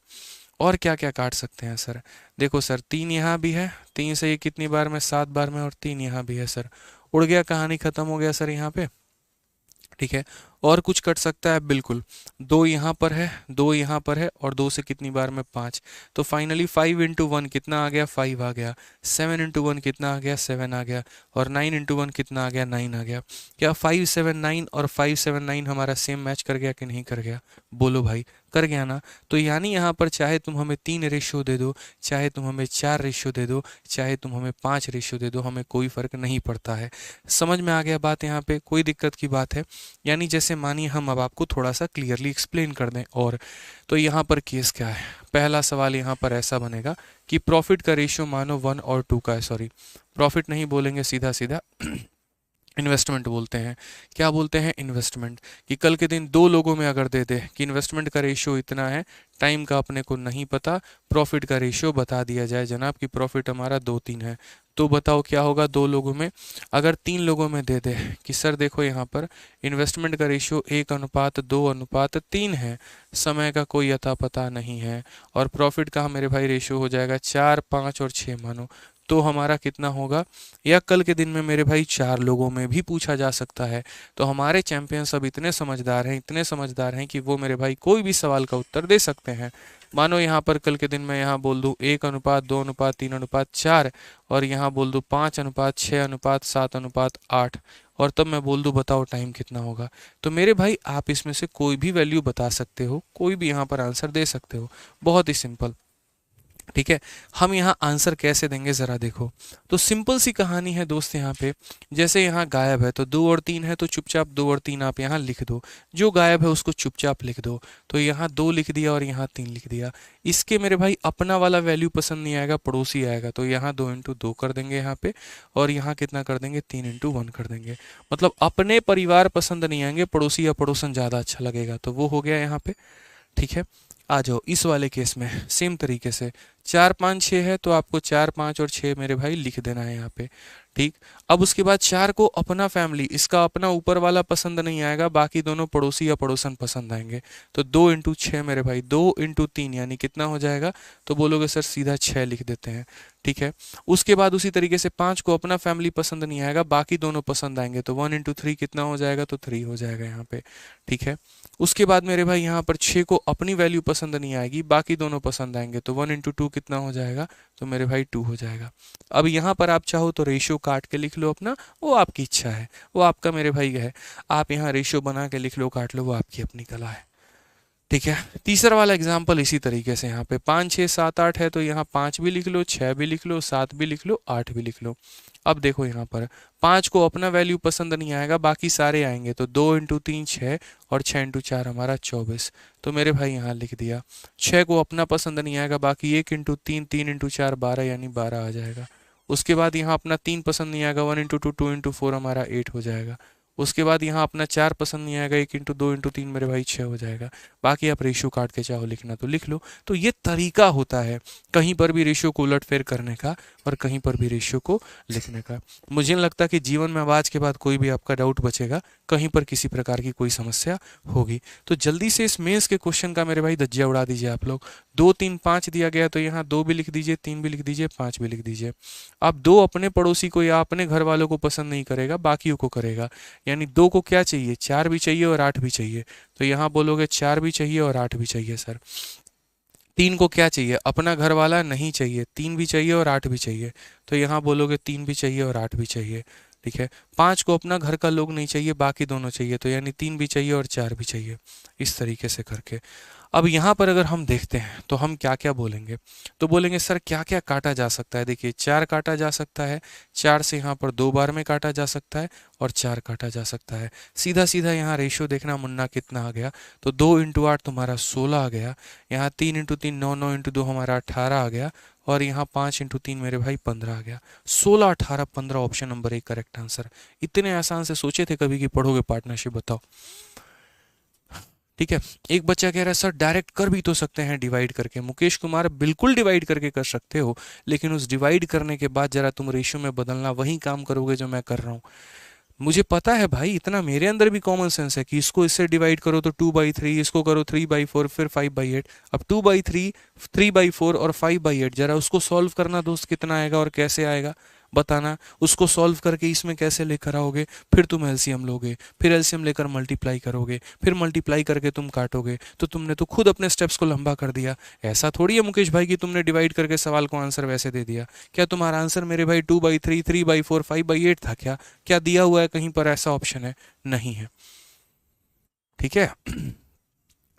और क्या क्या काट सकते हैं सर, देखो सर 3 यहाँ भी है, 3 से ये कितनी बार में, 7 बार में, और 3 यहाँ भी है सर। उड़ गया, कहानी खत्म हो गया सर यहाँ पे। ठीक है, और कुछ कट सकता है, बिल्कुल, 2 यहाँ पर है, 2 यहाँ पर है, और 2 से कितनी बार में, 5, तो फाइनली 5 × 1 कितना आ गया, 5 आ गया, 7 × 1 कितना आ गया, 7 आ गया, और 9 × 1 कितना आ गया, 9 आ गया। क्या 5 7 9 और 5 7 9 हमारा सेम मैच कर गया कि नहीं कर गया, बोलो भाई, कर गया ना। तो यानी यहाँ पर चाहे तुम हमें 3 रेशियो दे दो, चाहे तुम हमें 4 रेशियो दे दो, चाहे तुम हमें 5 रेशियो दे दो, हमें कोई फ़र्क नहीं पड़ता है। समझ में आ गया बात, यहाँ पे कोई दिक्कत की बात है? यानी जैसे मानिए हम अब आपको थोड़ा सा क्लियरली एक्सप्लेन कर दें, और तो यहाँ पर केस क्या है, पहला सवाल यहाँ पर ऐसा बनेगा कि प्रॉफिट का रेशियो मानो 1 और 2 का है, सॉरी प्रॉफिट नहीं बोलेंगे, सीधा सीधा इन्वेस्टमेंट बोलते हैं। क्या बोलते हैं, इन्वेस्टमेंट, कि कल के दिन 2 लोगों में अगर दे दे कि इन्वेस्टमेंट का रेशियो इतना है, टाइम का अपने को नहीं पता, प्रॉफिट का रेशियो बता दिया जाए जनाब कि प्रॉफिट हमारा 2 3 है, तो बताओ क्या होगा 2 लोगों में। अगर 3 लोगों में दे दे कि सर देखो यहाँ पर इन्वेस्टमेंट का रेशियो 1:2:3 है, समय का कोई अता पता नहीं है, और प्रॉफिट का मेरे भाई रेशियो हो जाएगा 4 5 और 6 मानो, तो हमारा कितना होगा। या कल के दिन में मेरे भाई 4 लोगों में भी पूछा जा सकता है, तो हमारे चैंपियंस अब इतने समझदार हैं, इतने समझदार हैं कि वो मेरे भाई कोई भी सवाल का उत्तर दे सकते हैं। मानो यहाँ पर कल के दिन मैं यहाँ बोल दूँ 1:2:3:4, और यहाँ बोल दूँ 5:6:7:8, और तब मैं बोल दूँ बताओ टाइम कितना होगा, तो मेरे भाई आप इसमें से कोई भी वैल्यू बता सकते हो, कोई भी यहाँ पर आंसर दे सकते हो, बहुत ही सिंपल। ठीक है, हम यहाँ आंसर कैसे देंगे ज़रा देखो, तो सिंपल सी कहानी है दोस्त, यहाँ पे जैसे यहाँ गायब है तो 2 और 3 है, तो चुपचाप 2 और 3 आप यहाँ लिख दो, जो गायब है उसको चुपचाप लिख दो, तो यहाँ 2 लिख दिया और यहाँ 3 लिख दिया। इसके मेरे भाई अपना वाला वैल्यू पसंद नहीं आएगा, पड़ोसी आएगा, तो यहाँ 2 × 2 कर देंगे यहाँ पे, और यहाँ कितना कर देंगे, 3 × 1 कर देंगे। मतलब अपने परिवार पसंद नहीं आएंगे, पड़ोसी या पड़ोसन ज़्यादा अच्छा लगेगा, तो वो हो गया यहाँ पे। ठीक है, आ जाओ इस वाले केस में सेम तरीके से 4 5 6 है, तो आपको 4 5 और 6 मेरे भाई लिख देना है यहाँ पे। ठीक। अब उसके बाद 4 को अपना फैमिली, इसका अपना ऊपर वाला पसंद नहीं आएगा, बाकी दोनों पड़ोसी या पड़ोसन पसंद आएंगे। तो 2 × 6 मेरे भाई, 2 × 3 यानी कितना हो जाएगा? तो बोलोगे सर सीधा 6 लिख देते हैं। ठीक है। उसके बाद उसी तरीके से 5 को अपना फैमिली पसंद नहीं आएगा, बाकी दोनों पसंद आएंगे, तो 1 × 3 कितना हो जाएगा? तो 3 हो जाएगा यहाँ पे। ठीक है। उसके बाद मेरे भाई यहाँ पर 6 को अपनी वैल्यू पसंद नहीं आएगी, बाकी दोनों पसंद आएंगे, तो 1 × 2 कितना हो जाएगा? तो मेरे भाई 2 हो जाएगा। अब यहाँ पर आप चाहो तो रेशियो काट के लिख लो अपना, वो आपकी इच्छा है, वो आपका मेरे भाई है। आप यहाँ रेशियो बना के लिख लो, काट लो, वो आपकी अपनी कला है। ठीक है। तीसरा वाला एग्जाम्पल इसी तरीके से, यहाँ पे 5 6 7 8 है, तो यहाँ 5 भी लिख लो, 6 भी लिख लो, 7 भी लिख लो, 8 भी लिख लो। अब देखो यहाँ पर 5 को अपना वैल्यू पसंद नहीं आएगा, बाकी सारे आएंगे, तो 2 × 3 6 और 6 × 4 हमारा 24। तो मेरे भाई यहाँ लिख दिया। 6 को अपना पसंद नहीं आएगा, बाकी 1 × 3 3 × 4 12 यानी 12 आ जाएगा। उसके बाद यहाँ अपना 3 पसंद नहीं आएगा, 1 × 2 2 × 4 हमारा 8 हो जाएगा। उसके बाद यहाँ अपना 4 पसंद नहीं आएगा, 1 × 2 2 × 3 मेरे भाई 6 हो जाएगा। बाकी आप रेशियो काट के चाहो लिखना तो लिख लो। तो ये तरीका होता है कहीं पर भी रेशियो को उलटफेर करने का और कहीं पर भी रेशियो को लिखने का। मुझे नहीं लगता कि जीवन में आवाज के बाद कोई भी आपका डाउट बचेगा, कहीं पर किसी प्रकार की कोई समस्या होगी। तो जल्दी से इस मेंस के क्वेश्चन का मेरे भाई धज्जिया उड़ा दीजिए आप लोग। 2 3 5 दिया गया, तो यहाँ 2 भी लिख दीजिए, 3 भी लिख दीजिए, 5 भी लिख दीजिए। अब 2 अपने पड़ोसी को या अपने घर वालों को पसंद नहीं करेगा, बाकियों को करेगा, यानी 2 को क्या चाहिए? 4 भी चाहिए और 8 भी चाहिए, तो यहाँ बोलोगे 4 भी चाहिए और 8 भी चाहिए सर। 3 को क्या चाहिए? अपना घर वाला नहीं चाहिए, 3 भी चाहिए और 8 भी चाहिए, तो यहाँ बोलोगे 3 भी चाहिए और 8 भी चाहिए। ठीक है। 5 को अपना घर का लोग नहीं चाहिए, बाकी दोनों चाहिए, तो यानी 3 भी चाहिए और 4 भी चाहिए, इस तरीके से करके। अब यहाँ पर अगर हम देखते हैं तो हम क्या क्या बोलेंगे? तो बोलेंगे सर क्या क्या काटा जा सकता है? देखिए 4 काटा जा सकता है, 4 से यहाँ पर 2 बार में काटा जा सकता है और 4 काटा जा सकता है। सीधा सीधा यहाँ रेशियो देखना मुन्ना कितना आ गया, तो 2 × 8 तुम्हारा 16 आ गया, यहाँ 3 × 3 9 9 × 2 हमारा 18 आ गया, और यहाँ 5 × 3 मेरे भाई 15 आ गया। 16 18 15 ऑप्शन नंबर 1 करेक्ट आंसर। इतने आसान से सोचे थे कभी कि पढ़ोगे पार्टनरशिप? बताओ। ठीक है। एक बच्चा कह रहा है सर डायरेक्ट कर भी तो सकते हैं डिवाइड करके। मुकेश कुमार बिल्कुल डिवाइड करके कर सकते हो, लेकिन उस डिवाइड करने के बाद जरा तुम रेशियो में बदलना वही काम करोगे जो मैं कर रहा हूँ। मुझे पता है भाई, इतना मेरे अंदर भी कॉमन सेंस है कि इसको इससे डिवाइड करो तो 2/3, इसको करो 3/4, फिर 5/8। अब 2/3, 3/4 और 5/8, जरा उसको सॉल्व करना दोस्त, कितना आएगा और कैसे आएगा बताना। उसको सॉल्व करके इसमें कैसे लेकर आओगे? फिर तुम एलसीएम लोगे, फिर एलसीएम लेकर मल्टीप्लाई करोगे, फिर मल्टीप्लाई करके तुम काटोगे, तो तुमने तो खुद अपने स्टेप्स को लंबा कर दिया। ऐसा थोड़ी है मुकेश भाई कि तुमने डिवाइड करके सवाल को आंसर वैसे दे दिया। क्या तुम्हारा आंसर मेरे भाई 2/3, 3/4, 5/8 था क्या? क्या दिया हुआ है कहीं पर ऐसा ऑप्शन है? नहीं है। ठीक है।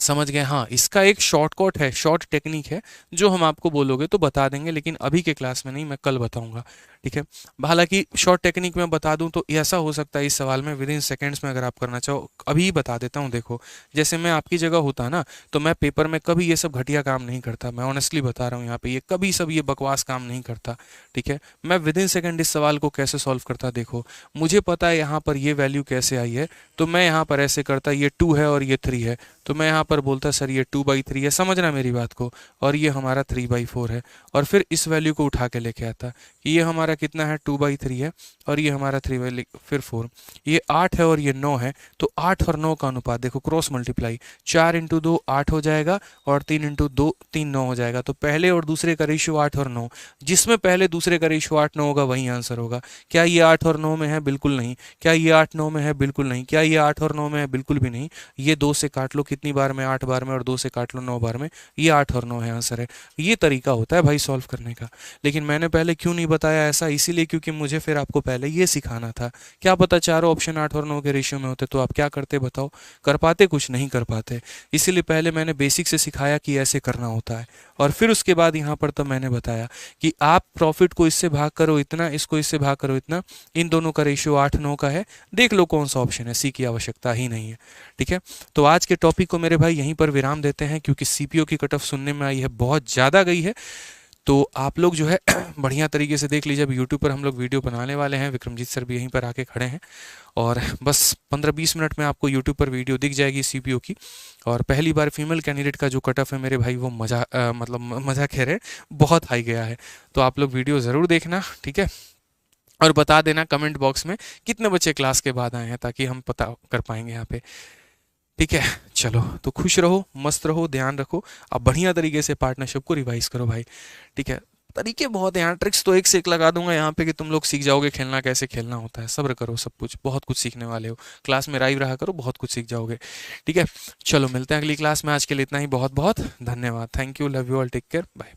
समझ गए? हाँ, इसका एक शॉर्टकट है, शॉर्ट टेक्निक है, जो हम आपको बोलोगे तो बता देंगे, लेकिन अभी के क्लास में नहीं, मैं कल बताऊंगा। ठीक है। हालांकि शॉर्ट टेक्निक में बता दूं तो ऐसा हो सकता है इस सवाल में विद इन सेकेंड्स में अगर आप करना चाहो, अभी बता देता हूं। देखो जैसे मैं आपकी जगह होता ना, तो मैं पेपर में कभी ये सब घटिया काम नहीं करता, मैं ऑनेस्टली बता रहा हूँ यहाँ पे, ये कभी सब ये बकवास काम नहीं करता। ठीक है। मैं विद इन सेकेंड इस सवाल को कैसे सॉल्व करता, देखो मुझे पता है यहाँ पर ये वैल्यू कैसे आई है, तो मैं यहाँ पर ऐसे करता, ये 2 है और ये 3 है, तो मैं यहाँ पर बोलता सर ये 2/3 है, समझना मेरी बात को, और ये हमारा 3/4 है, और फिर इस वैल्यू को उठा के लेके आता कि ये हमारा कितना है? 2/3 है, और ये हमारा 3/4, ये 8 है और ये 9 है, तो 8 और 9 का अनुपात देखो, क्रॉस मल्टीप्लाई, 4 × 2 8 हो जाएगा और 3 × 2 3 9 हो जाएगा। तो पहले और दूसरे का रेशियो 8 और 9, जिसमें पहले दूसरे का रेशियो 8 9 होगा वही आंसर होगा। क्या ये 8 और 9 में है? बिल्कुल नहीं। क्या ये 8 9 में है? बिल्कुल नहीं। क्या ये 8 और 9 में है? बिल्कुल भी नहीं। ये 2 से काट लो, कितनी बार में? 8 बार में, और 2 से काट लो 9 बार में, ये 8 और 9 है आंसर है। ये तरीका होता है भाई सॉल्व करने का। लेकिन मैंने पहले क्यों नहीं बताया ऐसा? इसीलिए क्योंकि मुझे फिर आपको पहले ये सिखाना था। क्या पता चारों ऑप्शन 8 और 9 के रेशियो में होते तो आप क्या करते बताओ? कर पाते? कुछ नहीं कर पाते। इसीलिए पहले मैंने बेसिक से सिखाया कि ऐसे करना होता है, और फिर उसके बाद यहाँ पर तो मैंने बताया कि आप प्रॉफिट को इससे भाग करो इतना, इसको इससे भाग करो इतना, इन दोनों का रेशियो 8 9 का है, देख लो कौन सा ऑप्शन है, सी की आवश्यकता ही नहीं है। ठीक है। तो आज के टॉपिक को मेरे भाई यहीं पर विराम देते हैं, क्योंकि सीपीओ की कट ऑफ सुनने में आई है बहुत ज़्यादा गई है। तो आप लोग जो है बढ़िया तरीके से देख लीजिए। अब यूट्यूब पर हम लोग वीडियो बनाने वाले हैं, विक्रमजीत सर भी यहीं पर आके खड़े हैं, और बस 15-20 मिनट में आपको यूट्यूब पर वीडियो दिख जाएगी सीपीओ की। और पहली बार फीमेल कैंडिडेट का जो कट ऑफ है मेरे भाई, वो मतलब मज़ा कह रहे बहुत हाई गया है, तो आप लोग वीडियो ज़रूर देखना। ठीक है। और बता देना कमेंट बॉक्स में कितने बच्चे क्लास के बाद आए हैं, ताकि हम पता कर पाएंगे यहाँ पे। ठीक है, चलो तो खुश रहो, मस्त रहो, ध्यान रखो। अब बढ़िया तरीके से पार्टनरशिप को रिवाइज करो भाई। ठीक है, तरीके बहुत हैं यहाँ, ट्रिक्स तो एक से एक लगा दूंगा यहाँ पे कि तुम लोग सीख जाओगे खेलना कैसे खेलना होता है। सब्र करो, सब कुछ बहुत कुछ सीखने वाले हो। क्लास में लाइव रहा करो, बहुत कुछ सीख जाओगे। ठीक है, चलो मिलते हैं अगली क्लास में। आज के लिए इतना ही, बहुत बहुत धन्यवाद। Thank you, love you all, take care, bye.